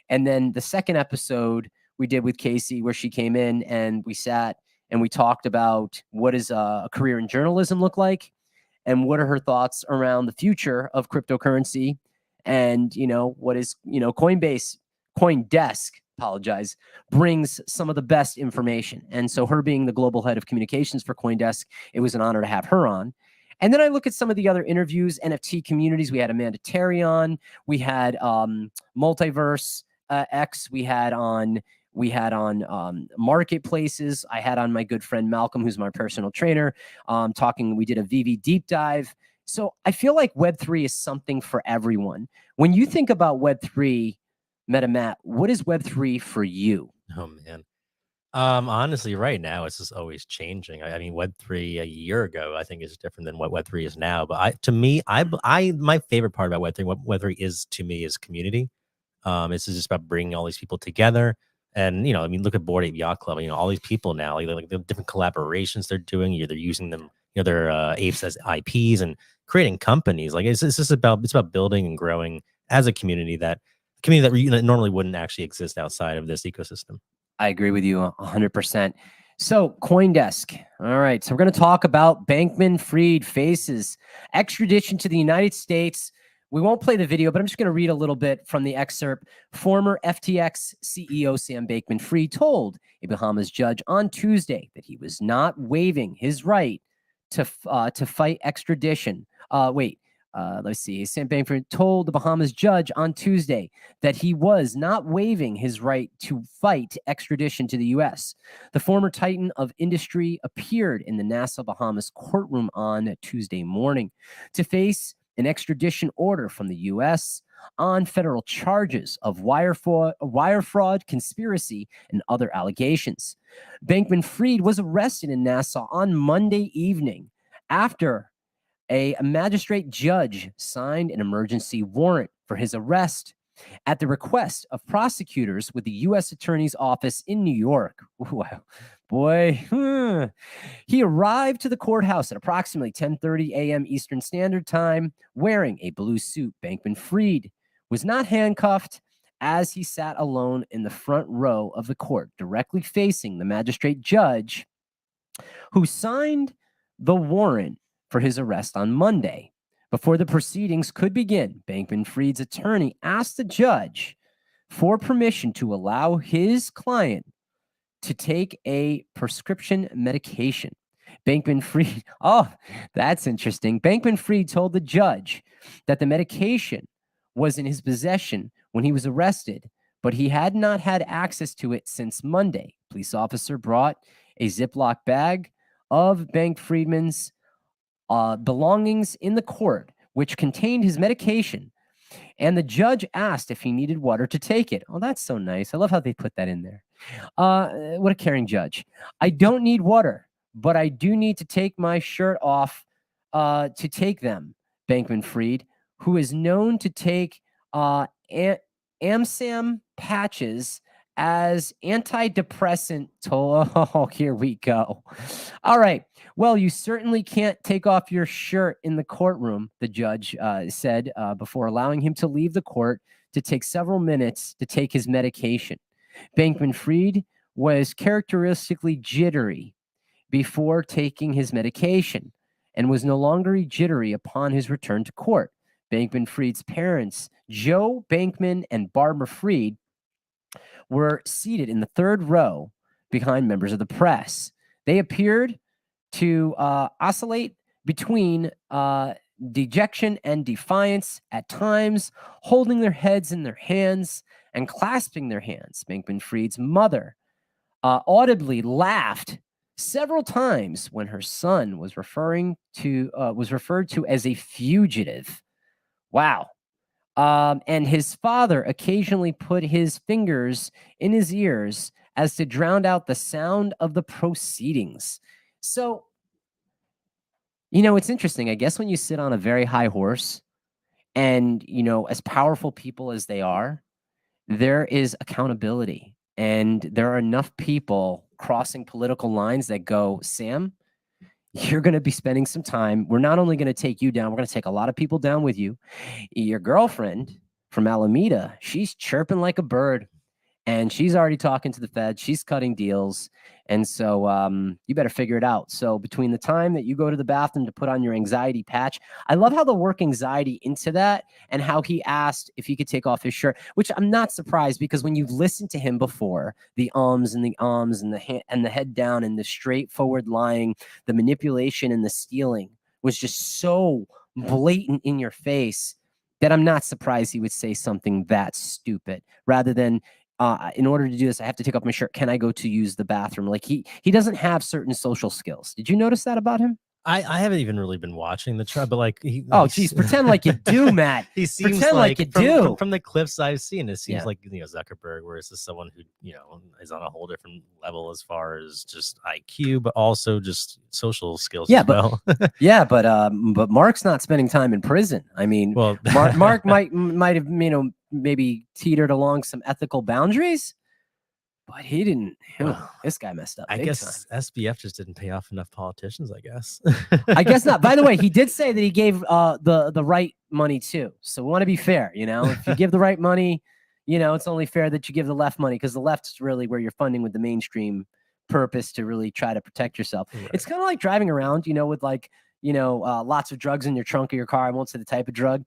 And then the second episode we did with Casey, where she came in and we sat and we talked about what does a career in journalism look like, and what are her thoughts around the future of cryptocurrency, and what is CoinDesk brings some of the best information. And so her being the global head of communications for CoinDesk, it was an honor to have her on. And then I look at some of the other interviews, NFT communities. We had Amanda Terry on. We had Multiverse X. We had on marketplaces. I had on my good friend Malcolm, who's my personal trainer, talking. We did a VV deep dive. So I feel like Web3 is something for everyone. When you think about Web3, MetaMatt, what is Web3 for you? Oh, man. Honestly, right now it's just always changing. I mean, Web3 a year ago, I think is different than what Web3 is now. But my favorite part about Web3, what Web3 is to me, is community. It's just about bringing all these people together. And I mean, look at Bored Ape Yacht Club. All these people now, like the different collaborations they're doing. They're using them, their apes as IPs and creating companies. Like it's just about building and growing as a community that normally wouldn't actually exist outside of this ecosystem. I agree with you 100%. So CoinDesk. All right. So we're going to talk about Bankman-Fried faces extradition to the United States. We won't play the video, but I'm just going to read a little bit from the excerpt. Former FTX CEO Sam Bankman-Fried told a Bahamas judge on Tuesday that he was not waiving his right to fight extradition. Let's see. Sam Bankman-Fried told the Bahamas judge on Tuesday that he was not waiving his right to fight extradition to the U.S. The former titan of industry appeared in the Nassau, Bahamas courtroom on Tuesday morning to face an extradition order from the U.S. on federal charges of wire fraud, conspiracy, and other allegations. Bankman-Fried was arrested in Nassau on Monday evening after a magistrate judge signed an emergency warrant for his arrest at the request of prosecutors with the U.S. Attorney's Office in New York. Ooh, boy, he arrived to the courthouse at approximately 10:30 a.m. Eastern Standard Time wearing a blue suit. Bankman-Fried was not handcuffed as he sat alone in the front row of the court, directly facing the magistrate judge who signed the warrant for his arrest on Monday. Before the proceedings could begin, Bankman-Fried's attorney asked the judge for permission to allow his client to take a prescription medication. Bankman-Fried, oh, that's interesting. Bankman-Fried told the judge that the medication was in his possession when he was arrested, but he had not had access to it since Monday. Police officer brought a Ziploc bag of Bankman-Fried's belongings in the court, which contained his medication, and the judge asked if he needed water to take it. Oh, that's so nice. I love how they put that in there. What a caring judge. I don't need water, but I do need to take my shirt off to take them. Bankman-Fried, who is known to take AmSam patches as antidepressant toll. Oh, here we go. All right. Well, you certainly can't take off your shirt in the courtroom, the judge said before allowing him to leave the court to take several minutes to take his medication. Bankman-Fried was characteristically jittery before taking his medication and was no longer jittery upon his return to court. Bankman-Fried's parents, Joe Bankman and Barbara Fried, were seated in the third row behind members of the press. They appeared to oscillate between dejection and defiance, at times holding their heads in their hands and clasping their hands. Bankman-Fried's mother audibly laughed several times when her son was referred to as a fugitive. Wow. And his father occasionally put his fingers in his ears as to drown out the sound of the proceedings. So, it's interesting. I guess when you sit on a very high horse and, as powerful people as they are, there is accountability. And there are enough people crossing political lines that go, Sam, you're going to be spending some time. We're not only going to take you down, we're going to take a lot of people down with you. Your girlfriend from Alameda, she's chirping like a bird, and she's already talking to the Fed. She's cutting deals. And so you better figure it out. So between the time that you go to the bathroom to put on your anxiety patch, I love how they work anxiety into that and how he asked if he could take off his shirt, which I'm not surprised, because when you've listened to him before, the ums and the head down and the straightforward lying, the manipulation and the stealing was just so blatant in your face that I'm not surprised he would say something that stupid rather than, in order to do this, I have to take off my shirt. Can I go to use the bathroom? Like he doesn't have certain social skills. Did you notice that about him? I haven't even really been watching the trial, but like geez, pretend like you do, Matt. He seems pretend like you do. From the clips I've seen, it seems like Zuckerberg, where it's just someone who is on a whole different level as far as just IQ, but also just social skills. Yeah, as well. but Mark's not spending time in prison. I mean, well, Mark might have maybe teetered along some ethical boundaries. but he didn't. Well, This guy messed up. I big guess time. SBF just didn't pay off enough politicians, I guess. I guess not. By the way, he did say that he gave the right money too. So we want to be fair. You know, if you give the right money, you know, it's only fair that you give the left money, because the left's really where you're funding with the mainstream purpose to really try to protect yourself. Right. It's kind of like driving around, you know, with like, you know, lots of drugs in your trunk of your car. I won't say the type of drug.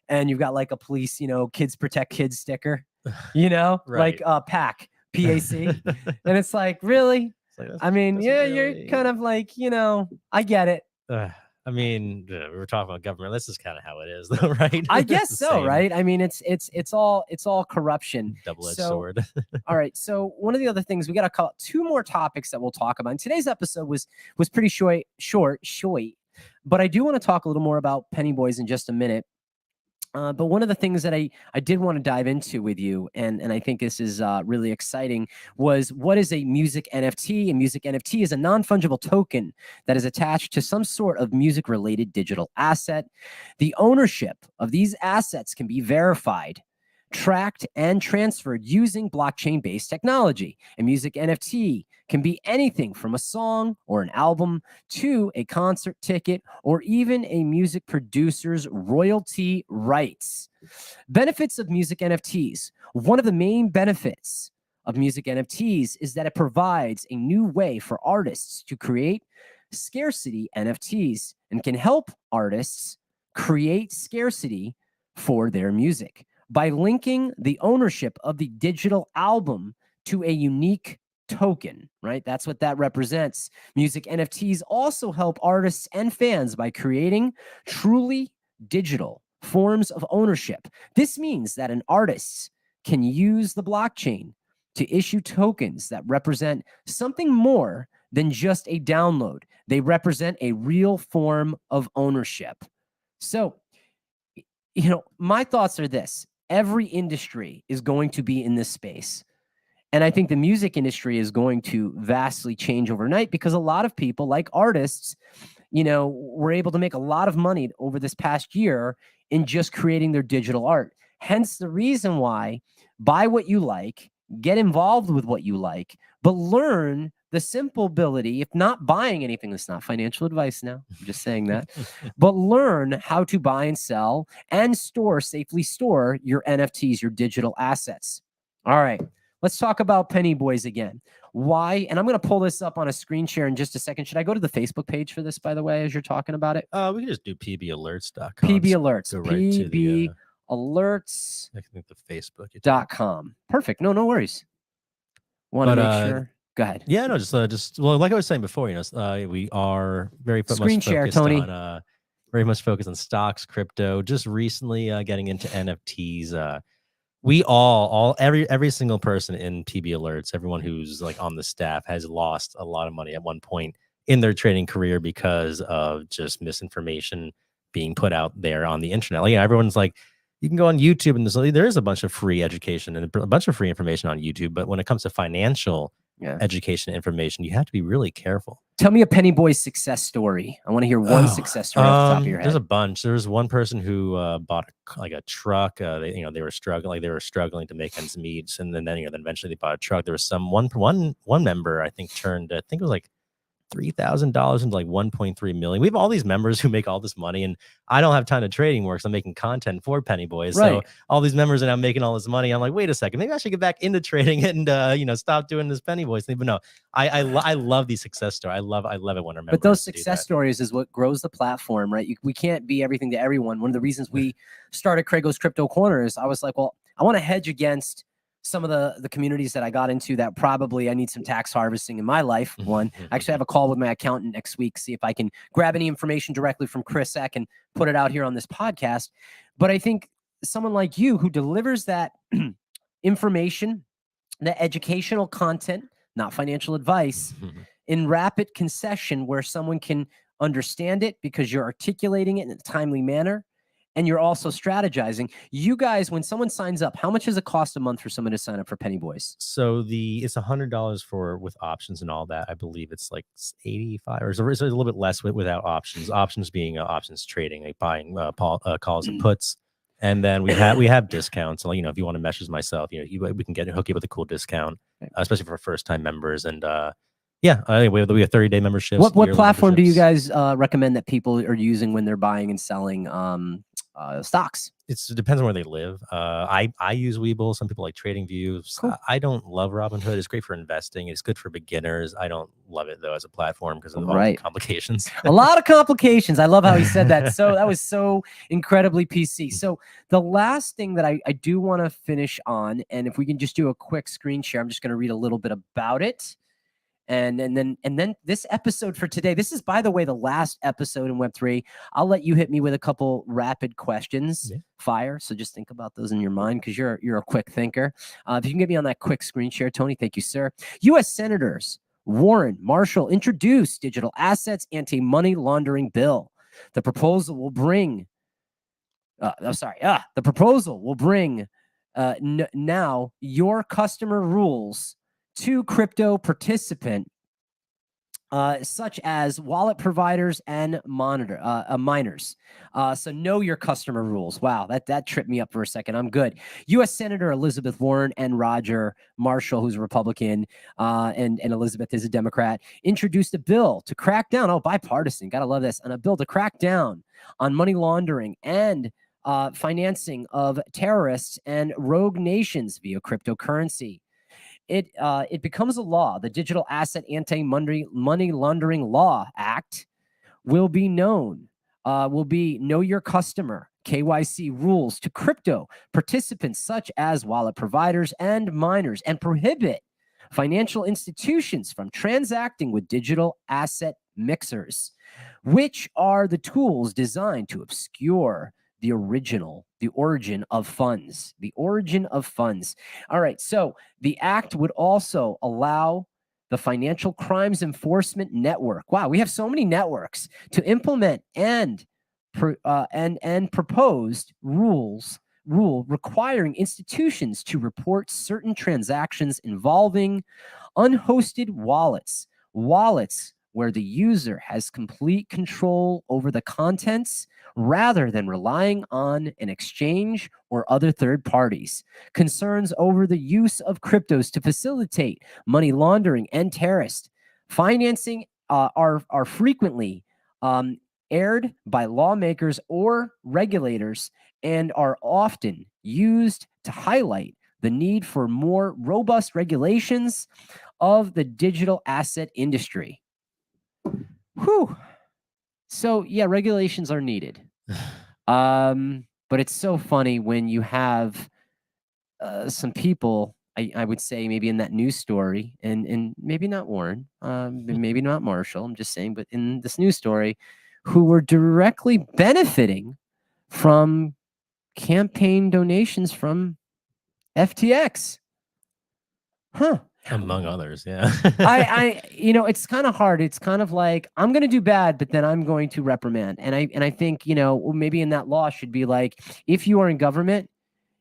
And you've got like a police, you know, kids protect kids sticker, you know, Right. like PAC. And it's like, really? It's like, I mean, that's yeah, really- you're kind of like, you know, I get it. I mean, we were talking about government. This is kind of how it is, though, right? I It's guess the so, same right? I mean, it's all corruption. double-edged So- sword. All right. So one of the other things, we got to call two more topics that we'll talk about. And today's episode was pretty short, but I do want to talk a little more about penny boys in just a minute. But one of the things that I did want to dive into with you, and I think this is really exciting, was what is a music NFT? A music NFT is a non-fungible token that is attached to some sort of music-related digital asset. The ownership of these assets can be verified, tracked, and transferred using blockchain-based technology. A music NFT can be anything from a song or an album to a concert ticket or even a music producer's royalty rights. Benefits of music NFTs. One of the main benefits of music NFTs is that it provides a new way for artists to create scarcity NFTs and can help artists create scarcity for their music by linking the ownership of the digital album to a unique token, right? That's what that represents. Music NFTs also help artists and fans by creating truly digital forms of ownership. This means that an artist can use the blockchain to issue tokens that represent something more than just a download. They represent a real form of ownership. So, you know, my thoughts are this. Every industry is going to be in this space. And I think the music industry is going to vastly change overnight because a lot of people, like artists, you know, were able to make a lot of money over this past year in just creating their digital art. Hence the reason why buy what you like, get involved with what you like, but learn the simple ability, if not buying anything, that's not financial advice now, I'm just saying that, but learn how to buy and sell and safely store your NFTs, your digital assets. All right. Let's talk about penny boys again. Why? And I'm going to pull this up on a screen share in just a second. Should I go to the Facebook page for this, by the way, as you're talking about it? We can just do pbalerts.com. PB Alerts. Go right to the, PBAlerts.com. I think the Facebook. Perfect. No worries. Want to make sure. Go ahead. Yeah, no, just well, like I was saying before, you know, we are very Screen much share, focused Tony. on very much focused on stocks, crypto. Just recently getting into NFTs. We every single person in PB Alerts, everyone who's like on the staff, has lost a lot of money at one point in their trading career because of just misinformation being put out there on the internet. Like, everyone's like, you can go on YouTube and there is a bunch of free education and a bunch of free information on YouTube, but when it comes to financial education information, you have to be really careful. Tell me a penny boy success story. I want to hear one success story off the top of your head. There's a bunch. There was one person who bought a truck. They were struggling. They were struggling to make ends meet, and then eventually they bought a truck. There was one member, I think, turned, I think it was like $3,000 into like 1.3 million. We have all these members who make all this money, and I don't have time to trade anymore because I'm making content for penny boys. Right. So all these members are now making all this money. I'm like, wait a second, maybe I should get back into trading and stop doing this penny boys thing. But no, I love these success stories. I love it when our members. But those success stories is what grows the platform, right? We can't be everything to everyone. One of the reasons we started CraigO's Crypto Corner is I was like, well, I want to hedge against some of the communities that I got into that probably I need some tax harvesting in my life. One, I actually have a call with my accountant next week, see if I can grab any information directly from Chris Eck and put it out here on this podcast. But I think someone like you who delivers that information, the educational content, not financial advice, in rapid concession where someone can understand it because you're articulating it in a timely manner. And you're also strategizing. You guys, when someone signs up, how much does it cost a month for someone to sign up for Penny Boys? So it's $100 with options and all that. I believe it's like 85, or it's a little bit less without options. Options being options trading, like buying calls and puts, And then we have discounts. Like, if you want to mesh as myself, we can hook you with a cool discount, especially for first time members. And we have 30-day memberships. What platform do you memberships. guys recommend that people are using when they're buying and selling stocks? It depends on where they live. I use Webull. Some people like TradingView. Cool. I don't love Robinhood. It's great for investing. It's good for beginners. I don't love it though as a platform because of all the complications. A lot of complications. I love how he said that. So that was so incredibly PC. So the last thing that I do want to finish on, and if we can just do a quick screen share, I'm just going to read a little bit about it. And then this episode for today, this is, by the way, the last episode in Web3. I'll let you hit me with a couple rapid questions. Fire. So just think about those in your mind because you're a quick thinker. If you can get me on that quick screen share, Tony, thank you, sir. U.S. Senators Warren, Marshall introduced digital assets anti-money laundering bill. The proposal will bring now your customer rules to crypto participant, such as wallet providers and miners. So know your customer rules. Wow, that tripped me up for a second. I'm good. U.S. Senator Elizabeth Warren and Roger Marshall, who's a Republican, and Elizabeth is a Democrat, introduced a bill to crack down. Bipartisan. Gotta love this. And a bill to crack down on money laundering and financing of terrorists and rogue nations via cryptocurrency. It becomes a law. The Digital Asset Anti-Money Laundering Law Act will be Know Your Customer, KYC rules to crypto participants such as wallet providers and miners, and prohibit financial institutions from transacting with digital asset mixers, which are the tools designed to obscure the origin of funds. All right. So the act would also allow the Financial Crimes Enforcement Network. Wow, we have so many networks to implement and proposed rule requiring institutions to report certain transactions involving unhosted wallets where the user has complete control over the contents rather than relying on an exchange or other third parties. Concerns over the use of cryptos to facilitate money laundering and terrorist financing are frequently aired by lawmakers or regulators and are often used to highlight the need for more robust regulations of the digital asset industry. Whew. So yeah, regulations are needed. But it's so funny when you have some people, I would say maybe in that news story, and maybe not Warren, maybe not Marshall, I'm just saying, but in this news story, who were directly benefiting from campaign donations from FTX. Among others, yeah. It's kind of hard. It's kind of like, I'm going to do bad, but then I'm going to reprimand. And I think, maybe in that law should be like, if you are in government,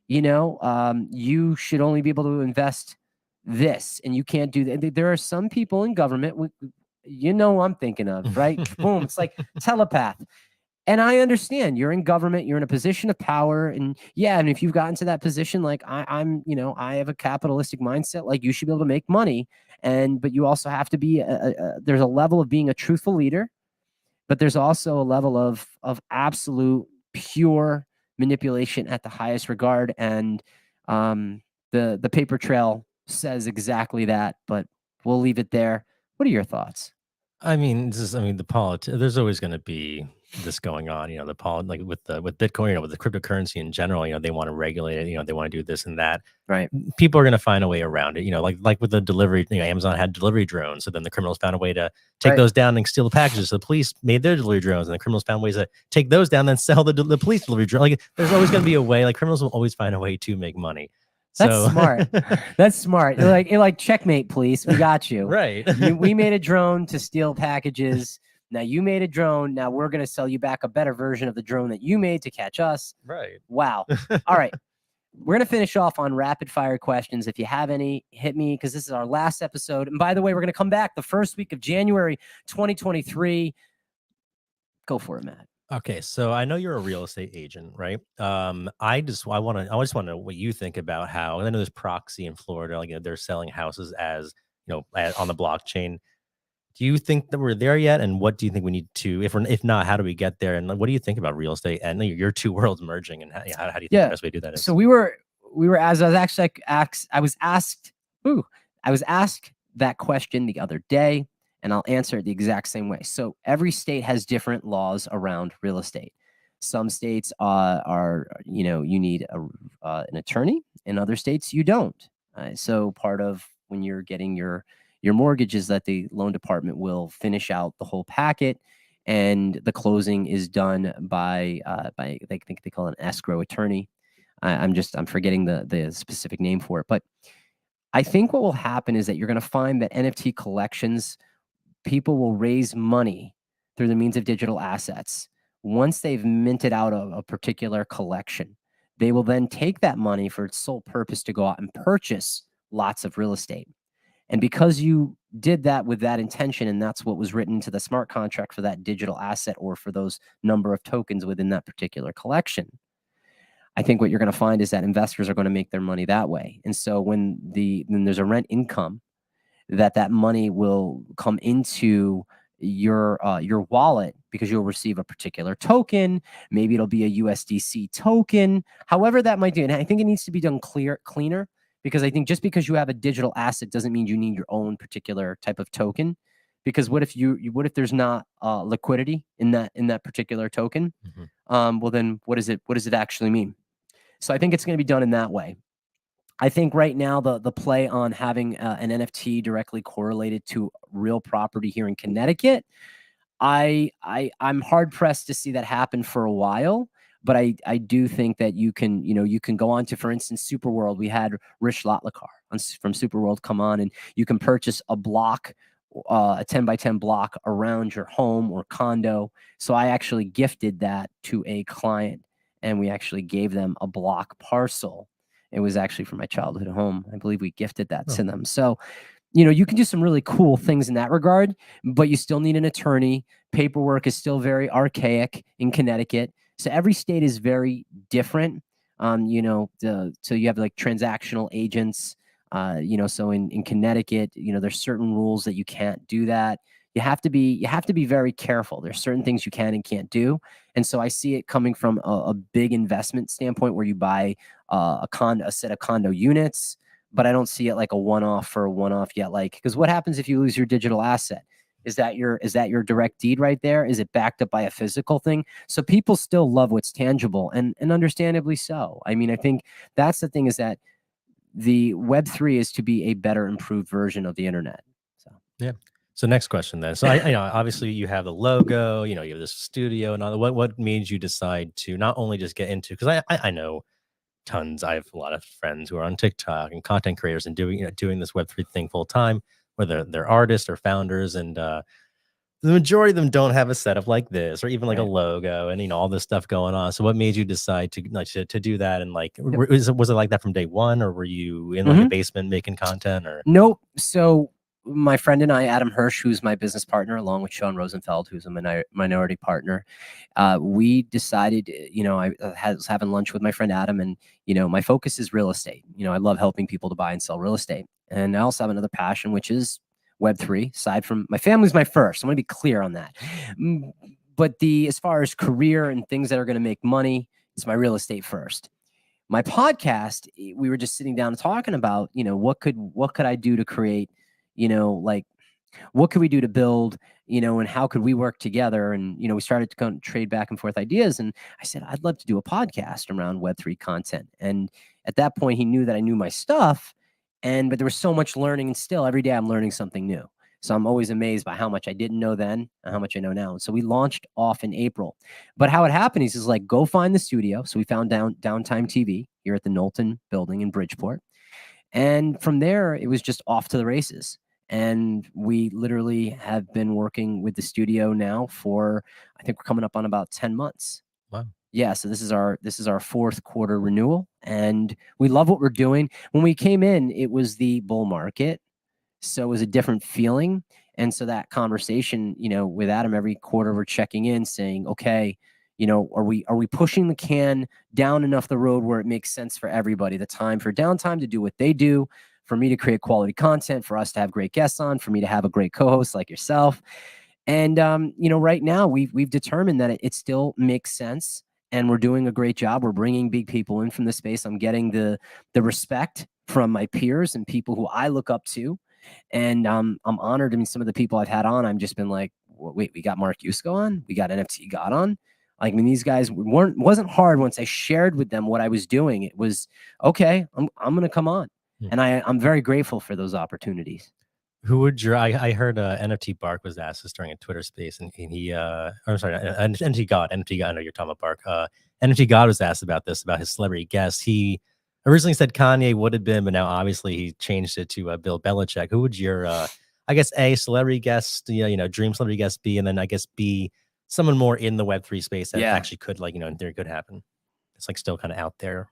you should only be able to invest this, and you can't do that. There are some people in government, who I'm thinking of, right? Boom. It's like telepath. And I understand you're in government, you're in a position of power. And yeah, and if you've gotten to that position, like I have a capitalistic mindset, like you should be able to make money. But you also have to be, there's a level of being a truthful leader, but there's also a level of absolute pure manipulation at the highest regard. And the paper trail says exactly that, but we'll leave it there. What are your thoughts? The politics, there's always going to be this going on, like with Bitcoin, with the cryptocurrency in general, they want to regulate it, they want to do this and that. Right. People are going to find a way around it, like with the delivery, Amazon had delivery drones. So then the criminals found a way to take those down and steal the packages. So the police made their delivery drones, and the criminals found ways to take those down, then sell the police delivery drone. Like there's always going to be a way, like criminals will always find a way to make money. That's smart. That's smart. You're like, checkmate, police. We got you. Right. We made a drone to steal packages. Now you made a drone. Now we're going to sell you back a better version of the drone that you made to catch us. Right. Wow. All right. We're going to finish off on rapid fire questions. If you have any, hit me, because this is our last episode. And by the way, we're going to come back the first week of January 2023. Go for it, Matt. Okay, so I know you're a real estate agent, right? I just want to know what you think about how I know there's proxy in Florida, like they're selling houses as on the blockchain. Do you think that we're there yet? And what do you think we need to, if not, how do we get there? And like, what do you think about real estate and your two worlds merging? And how do you think the Yeah. best way to do that So is? we were as I was actually I was asked, ooh, I was asked that question the other day, and I'll answer it the exact same way. So every state has different laws around real estate. Some states are you need an attorney. In other states, you don't. So part of when you're getting your mortgage is that the loan department will finish out the whole packet, and the closing is done by they think they call it an escrow attorney. I'm forgetting the specific name for it, but I think what will happen is that you're going to find that NFT collections, people will raise money through the means of digital assets. Once they've minted out a particular collection, they will then take that money for its sole purpose to go out and purchase lots of real estate. And because you did that with that intention, and that's what was written into the smart contract for that digital asset or for those number of tokens within that particular collection, I think what you're going to find is that investors are going to make their money that way. And so when there's a rent income, that money will come into your wallet because you'll receive a particular token. Maybe it'll be a USDC token, however that might do. And I think it needs to be done cleaner, because I think just because you have a digital asset doesn't mean you need your own particular type of token. Because what if there's not liquidity in that particular token? Well, then what does it actually mean? So I think it's going to be done in that way. I think right now the play on having an NFT directly correlated to real property here in Connecticut, I'm hard pressed to see that happen for a while. But I do think that you can go on to, for instance, Superworld. We had Rich Lotlakar from Superworld come on, and you can purchase a block, a 10 by 10 block around your home or condo. So I actually gifted that to a client, and we actually gave them a block parcel. It was actually from my childhood home. I believe we gifted that to them. So, you can do some really cool things in that regard, but you still need an attorney. Paperwork is still very archaic in Connecticut. So every state is very different. So you have like transactional agents. So in Connecticut, there's certain rules that you can't do that. You have to be very careful. There's certain things you can and can't do. And so I see it coming from a big investment standpoint where you buy a set of condo units, but I don't see it like a one-off for a one-off yet. Like, because what happens if you lose your digital asset? Is that your direct deed right there? Is it backed up by a physical thing? So people still love what's tangible, and understandably so. I mean, I think that's the thing, is that the Web3 is to be a better, improved version of the internet. So Yeah. So next question then. So I obviously you have the logo, you have this studio and all. What made you decide to not only just get into, because I know tons. I have a lot of friends who are on TikTok and content creators and doing this Web3 thing full time, whether they're artists or founders, and the majority of them don't have a setup like this or even like a logo and all this stuff going on. So what made you decide to do that? And like, was it like that from day one, or were you in like a basement making content? Or nope. So my friend and I, Adam Hirsch, who's my business partner, along with Sean Rosenfeld, who's a minority partner, we decided, I was having lunch with my friend Adam, and, my focus is real estate. I love helping people to buy and sell real estate. And I also have another passion, which is Web3. Aside from my family's my first. I want to be clear on that. But as far as career and things that are going to make money, it's my real estate first. My podcast, we were just sitting down and talking about, what could I do to create, like, what could we do to build, and how could we work together? And, we started to kind of trade back and forth ideas. And I said, I'd love to do a podcast around Web3 content. And at that point, he knew that I knew my stuff. But there was so much learning, and still every day I'm learning something new. So I'm always amazed by how much I didn't know then and how much I know now. And so we launched off in April. But how it happened is like, go find the studio. So we found Downtime TV here at the Knowlton building in Bridgeport. And from there, it was just off to the races. And we literally have been working with the studio now for, I think we're coming up on about 10 months. Wow. Yeah, so this is our fourth quarter renewal, and we love what we're doing. When we came in, it was the bull market, so it was a different feeling. And so that conversation, with Adam, every quarter we're checking in saying, okay, You know, are we pushing the can down enough the road where it makes sense for everybody? The time for downtime to do what they do, for me to create quality content, for us to have great guests on, for me to have a great co-host like yourself. And you know, right now we've determined that it still makes sense, and we're doing a great job. We're bringing big people in from the space. I'm getting the respect from my peers and people who I look up to, and I'm honored. I mean, some of the people I've had on, I've just been like, wait, we got Mark Yusko on, we got NFT God on. Like, I mean, these guys wasn't hard once I shared with them what I was doing. It was okay. I'm gonna come on, and I'm very grateful for those opportunities. Who would your I heard NFT Bark was asked this during a Twitter space, and he I'm sorry, NFT God, I know you're talking about Bark. NFT God was asked about this, about his celebrity guest. He originally said Kanye would have been, but now obviously he changed it to Bill Belichick. Who would your I guess A, celebrity guest, you know, dream celebrity guest be, and then I guess B, someone more in the Web3 space that actually could, like, you know, in theory could happen. It's like still kind of out there.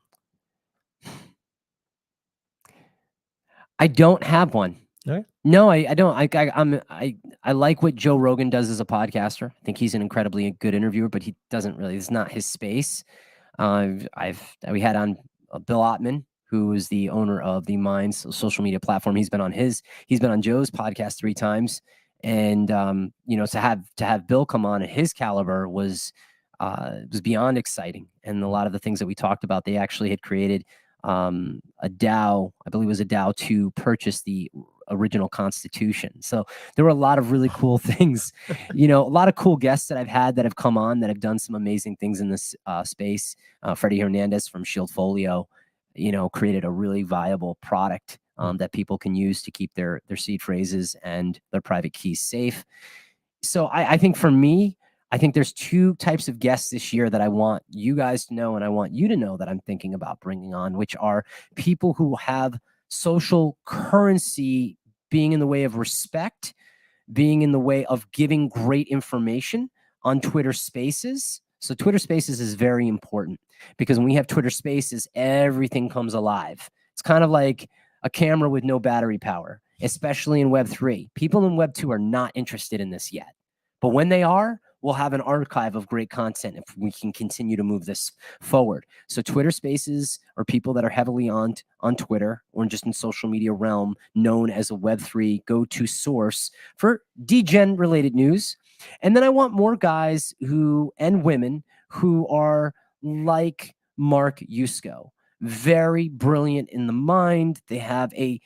I don't have one. Okay. No, I don't. I like what Joe Rogan does as a podcaster. I think he's an incredibly good interviewer, but he doesn't really. It's not his space. We had on Bill Ottman, who is the owner of the Minds social media platform. He's been on Joe's podcast 3 times, and you know, to have Bill come on at his caliber was beyond exciting. And a lot of the things that we talked about, they actually had created a DAO. I believe it was a DAO to purchase the original Constitution. So there were a lot of really cool things, you know, a lot of cool guests that I've had that have come on that have done some amazing things in this space. Freddie Hernandez from Shield Folio, you know, created a really viable product that people can use to keep their seed phrases and their private keys safe. So I think for me, I think there's 2 types of guests this year that I want you guys to know, and I want you to know that I'm thinking about bringing on, which are people who have social currency being in the way of respect, being in the way of giving great information on Twitter Spaces. So Twitter Spaces is very important because when we have Twitter Spaces, everything comes alive. It's kind of like a camera with no battery power, especially in Web3. People in Web2 are not interested in this yet. But when they are, we'll have an archive of great content if we can continue to move this forward. So Twitter Spaces are people that are heavily on Twitter or just in social media realm, known as a Web3 go-to source for degen related news. And then I want more guys and women who are like Mark Yusko, very brilliant in the mind. They have a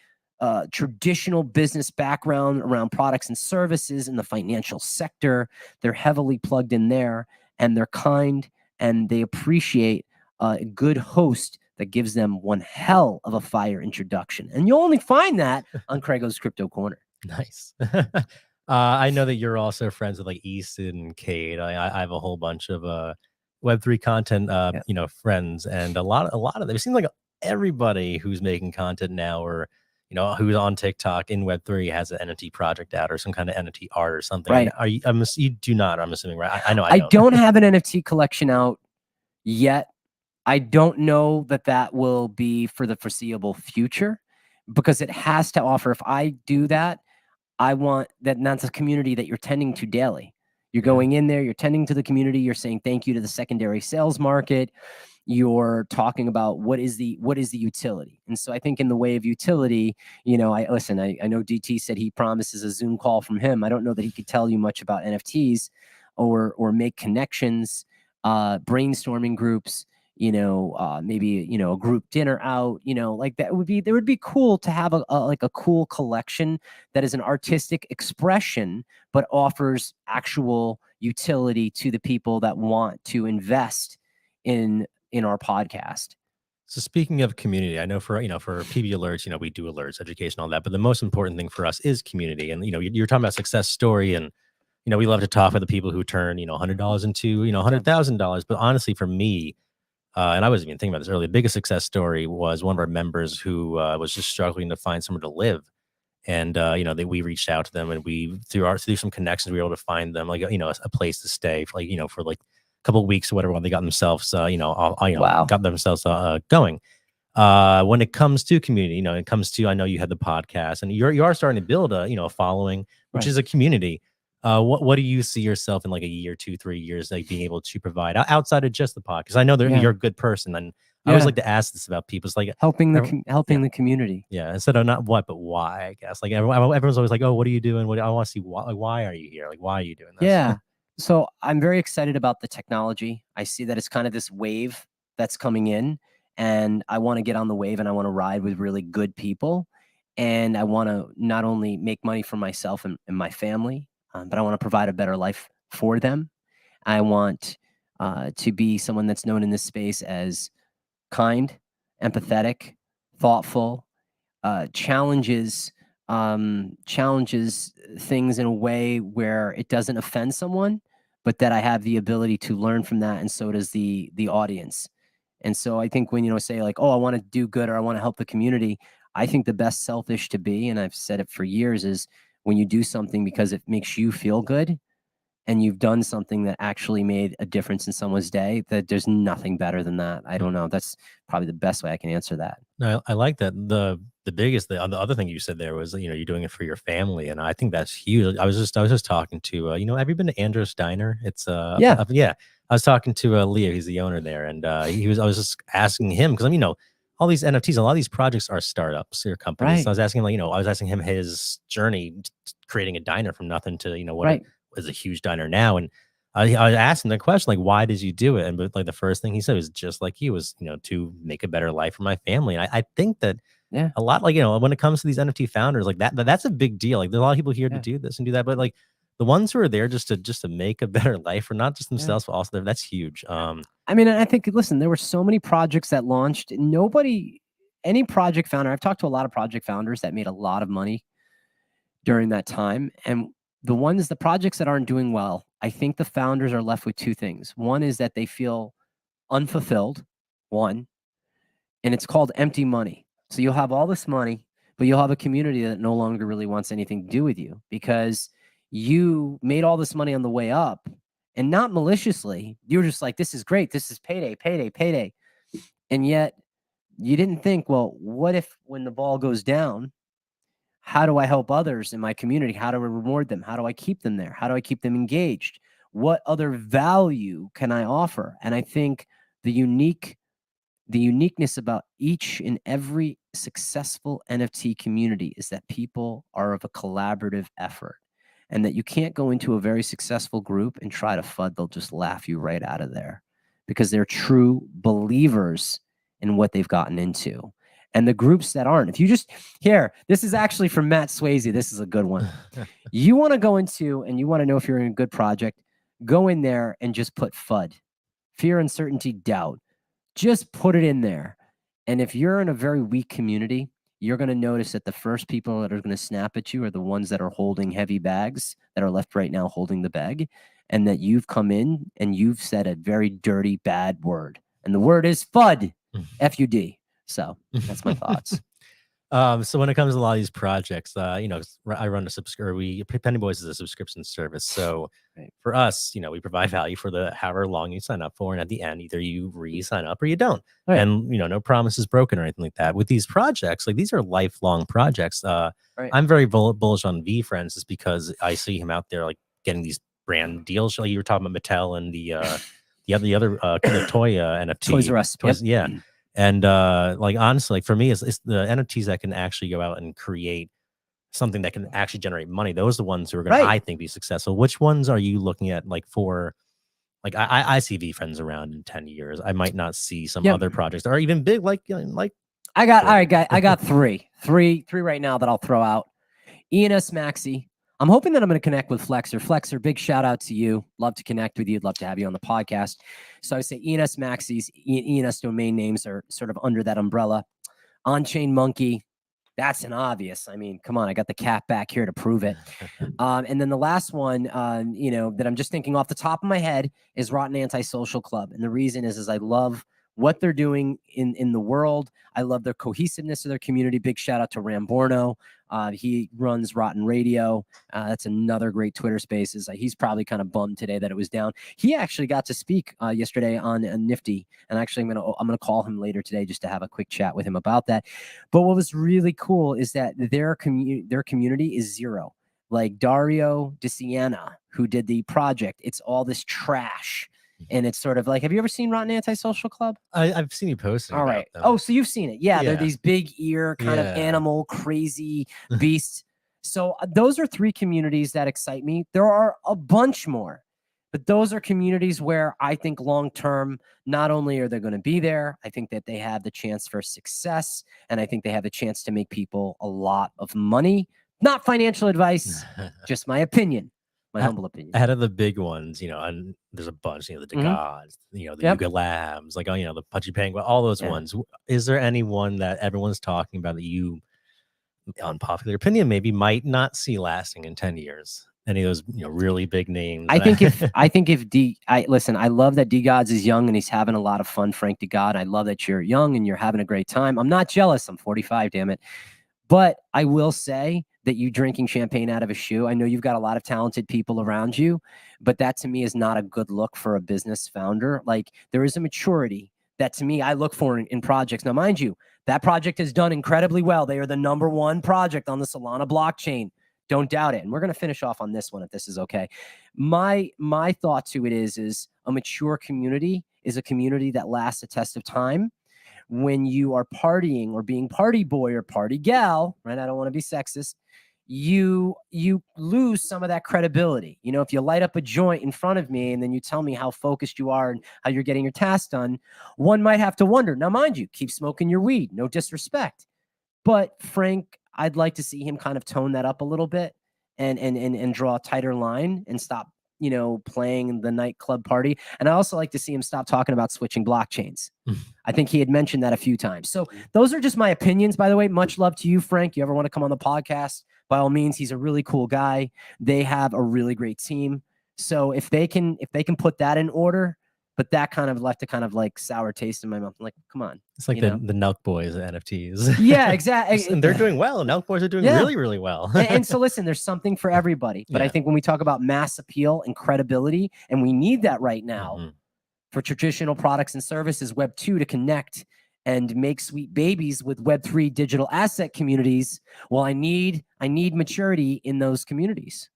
traditional business background around products and services in the financial sector. They're heavily plugged in there, and they're kind, and they appreciate a good host that gives them one hell of a fire introduction. And you'll only find that on CraigO's Crypto Corner. Nice. I know that you're also friends with like Easton and Cade. I have a whole bunch of Web3 content, you know, friends, and a lot of them. It seems like everybody who's making content now, or you know, who's on TikTok in Web3 has an NFT project out or some kind of NFT art or something. Right. Are you? You do not. I'm assuming, right? I know. I don't have an NFT collection out yet. I don't know that will be for the foreseeable future because it has to offer. If I do that, I want that. And that's a community that you're tending to daily. You're going in there, you're tending to the community, you're saying thank you to the secondary sales market. You're talking about what is the utility. And so I think in the way of utility, you know, I know DT said he promises a Zoom call from him. I don't know that he could tell you much about NFTs or make connections, brainstorming groups, you know, maybe, you know, a group dinner out, you know, like that would be cool to have a cool collection that is an artistic expression, but offers actual utility to the people that want to invest in our podcast. So speaking of community, I know for PB alerts, you know, we do alerts, education, all that, but the most important thing for us is community. And, you know, you're talking about success story, and, you know, we love to talk with the people who turn, you know, $100 into, you know, $100,000. But honestly, for me, and I wasn't even thinking about this earlier, the biggest success story was one of our members who was just struggling to find somewhere to live. And, you know, we reached out to them, and we, through some connections, we were able to find them, like, you know, a place to stay for, like, you know, for like couple of weeks or whatever, when they got themselves, you know, got themselves going. When it comes to community, you know, I know you had the podcast, and you are starting to build a, you know, a following, which is a community. What do you see yourself in like a year, 2, 3 years, like being able to provide outside of just the pod? Because I know that Yeah. you're a good person, and I always Yeah. like to ask this about people. It's like helping the every- helping yeah. the community. Yeah, instead of not what, but why, I guess. Like everyone's always like, "Oh, what are you doing? What I want to see why, like, why are you here? Like, why are you doing this?" Yeah. So I'm very excited about the technology. I see that it's kind of this wave that's coming in, and I want to get on the wave and I want to ride with really good people. And I want to not only make money for myself and my family, but I want to provide a better life for them. I want to be someone that's known in this space as kind, empathetic, thoughtful, challenges things in a way where it doesn't offend someone, but that I have the ability to learn from that, and so does the audience. And so I think when say like, oh, I want to do good or I want to help the community, I think the best selfish to be, and I've said it for years, is when you do something because it makes you feel good and you've done something that actually made a difference in someone's day. That there's nothing better than that. I don't know. That's probably the best way I can answer that. No, I like that. The other thing you said there was, you're doing it for your family, and I think that's huge. I was just talking to have you been to Andrew's Diner? It's Yeah. yeah. I was talking to Leo, he's the owner there, and I was just asking him because all these NFTs, a lot of these projects are startups or companies. Right. So I was asking him, I was asking him his journey creating a diner from nothing to what Right. is a huge diner now, and I asked him the question, like, why did you do it? And but like the first thing he said was just like he was, to make a better life for my family. And I think that Yeah. a lot, like, when it comes to these NFT founders, like that's a big deal. Like there's a lot of people here to Yeah. do this and do that, but like the ones who are there just to make a better life for not just themselves, but also that's huge. I mean, I think, listen, there were so many projects that launched. Any project founder, I've talked to a lot of project founders that made a lot of money during that time. And the projects that aren't doing well, I think the founders are left with two things. One is that they feel unfulfilled, one, and it's called empty money. So you'll have all this money, but you'll have a community that no longer really wants anything to do with you because you made all this money on the way up, and not maliciously. You were just like, this is great. This is payday, payday, payday. And yet you didn't think, well, what if when the ball goes down, how do I help others in my community? How do I reward them? How do I keep them there? How do I keep them engaged? What other value can I offer? And I think the uniqueness about each and every successful NFT community is that people are of a collaborative effort, and that you can't go into a very successful group and try to FUD. They'll just laugh you right out of there because they're true believers in what they've gotten into. And the groups that aren't, if you just this is actually from Matt Swayze. This is a good one. You want to go into and you want to know if you're in a good project, go in there and just put FUD, fear, uncertainty, doubt. Just put it in there. And if you're in a very weak community, you're going to notice that the first people that are going to snap at you are the ones that are holding heavy bags, that are left right now holding the bag, and that you've come in and you've said a very dirty, bad word. And the word is FUD, F-U-D. So that's my thoughts. So when it comes to a lot of these projects, I run Penny Boys is a subscription service. So Right. for us, we provide value for the however long you sign up for, and at the end, either you re-sign up or you don't. Right. And no promise is broken or anything like that. With these projects, like these are lifelong projects. Right. I'm very bullish on VeeFriends, just because I see him out there like getting these brand deals. Like you were talking about Mattel and the other kind of toy NFT. Toys R Us. Yep. Yeah. And like honestly, like for me, it's the NFTs that can actually go out and create something that can actually generate money. Those are the ones who are going to, Right. I think, be successful. Which ones are you looking at? Like for, like I see VeeFriends around in 10 years. I might not see some Yep. other projects that are even big, like I got three right now that I'll throw out. ENS Maxi. I'm hoping that I'm going to connect with Flexer. Flexer, big shout out to you. Love to connect with you. Love to have you on the podcast. So I say ENS Maxis, ENS domain names are sort of under that umbrella. On-Chain Monkey, that's an obvious. I mean, come on, I got the cat back here to prove it. And then the last one, that I'm just thinking off the top of my head is Rotten Antisocial Club. And the reason is I love what they're doing in the world. I love their cohesiveness of their community. Big shout out to Ramborno. He runs Rotten Radio. That's another great Twitter Spaces. He's probably kind of bummed today that it was down. He actually got to speak yesterday on Nifty, and actually I'm gonna call him later today just to have a quick chat with him about that. But what was really cool is that their community is zero. like Dario De Siena, who did the project. It's all this trash. And it's sort of like, have you ever seen Rotten Antisocial Club? I've seen you posting. All about right. them. Oh, so you've seen it. Yeah, they're Yeah. these big ear kind of Yeah. animal, crazy beasts. So those are 3 communities that excite me. There are a bunch more, but those are communities where I think long term, not only are they going to be there, I think that they have the chance for success, and I think they have the chance to make people a lot of money. Not financial advice, just my opinion. My humble opinion. Ahead of the big ones, you know, and there's a bunch, you know, the Gods, you know, the Yep. Yuga Labs, like, oh, you know, the Pudgy Penguin, all those Yeah. ones. Is there anyone that everyone's talking about that you, unpopular opinion, maybe might not see lasting in 10 years? Any of those, you know, really big names? I think if listen, I love that D Gods is young and he's having a lot of fun, Frank D God. I love that you're young and you're having a great time. I'm not jealous. I'm 45, damn it. But I will say that you drinking champagne out of a shoe, I know you've got a lot of talented people around you, but that to me is not a good look for a business founder. Like, there is a maturity that to me I look for in projects. Now, mind you, that project is done incredibly well. They are the #1 project on the Solana blockchain. Don't doubt it. And we're going to finish off on this one if this is okay. My thought to it is a mature community is a community that lasts a test of time. When you are partying or being party boy or party gal, right? I don't want to be sexist. You lose some of that credibility. You know, if you light up a joint in front of me and then you tell me how focused you are and how you're getting your tasks done, one might have to wonder. Now, mind you, keep smoking your weed, no disrespect. But Frank, I'd like to see him kind of tone that up a little bit and draw a tighter line and stop, you know, playing the nightclub party. And I also like to see him stop talking about switching blockchains. I think he had mentioned that a few times. So those are just my opinions, by the way. Much love to you, Frank. You ever want to come on the podcast, by all means, he's a really cool guy. They have a really great team. So if they can put that in order, but that kind of left a kind of like sour taste in my mouth. I'm like, come on. It's like the Nelk Boys NFTs. Yeah, exactly. And they're doing well. Nelk Boys are doing really, really well. and so listen, there's something for everybody. But I think when we talk about mass appeal and credibility, and we need that right now for traditional products and services, Web2 to connect and make sweet babies with Web3 digital asset communities. Well, I need maturity in those communities.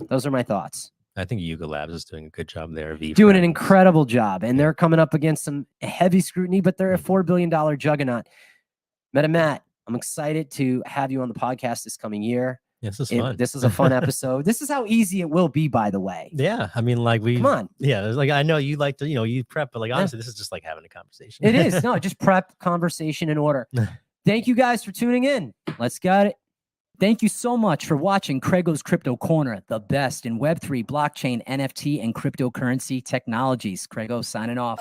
Those are my thoughts. I think Yuga Labs is doing a good job there. Doing an incredible job. And they're coming up against some heavy scrutiny, but they're a $4 billion juggernaut. Matt, I'm excited to have you on the podcast this coming year. Yes, this is fun. This is a fun episode. This is how easy it will be, by the way. Yeah. I mean, like come on. Yeah. There's like, I know you like to, you know, you prep, but like, honestly, this is just like having a conversation. It is. No, just prep, conversation in order. Thank you guys for tuning in. Let's get it. Thank you so much for watching CraigO's Crypto Corner, the best in Web3, blockchain, NFT, and cryptocurrency technologies. CraigO signing off.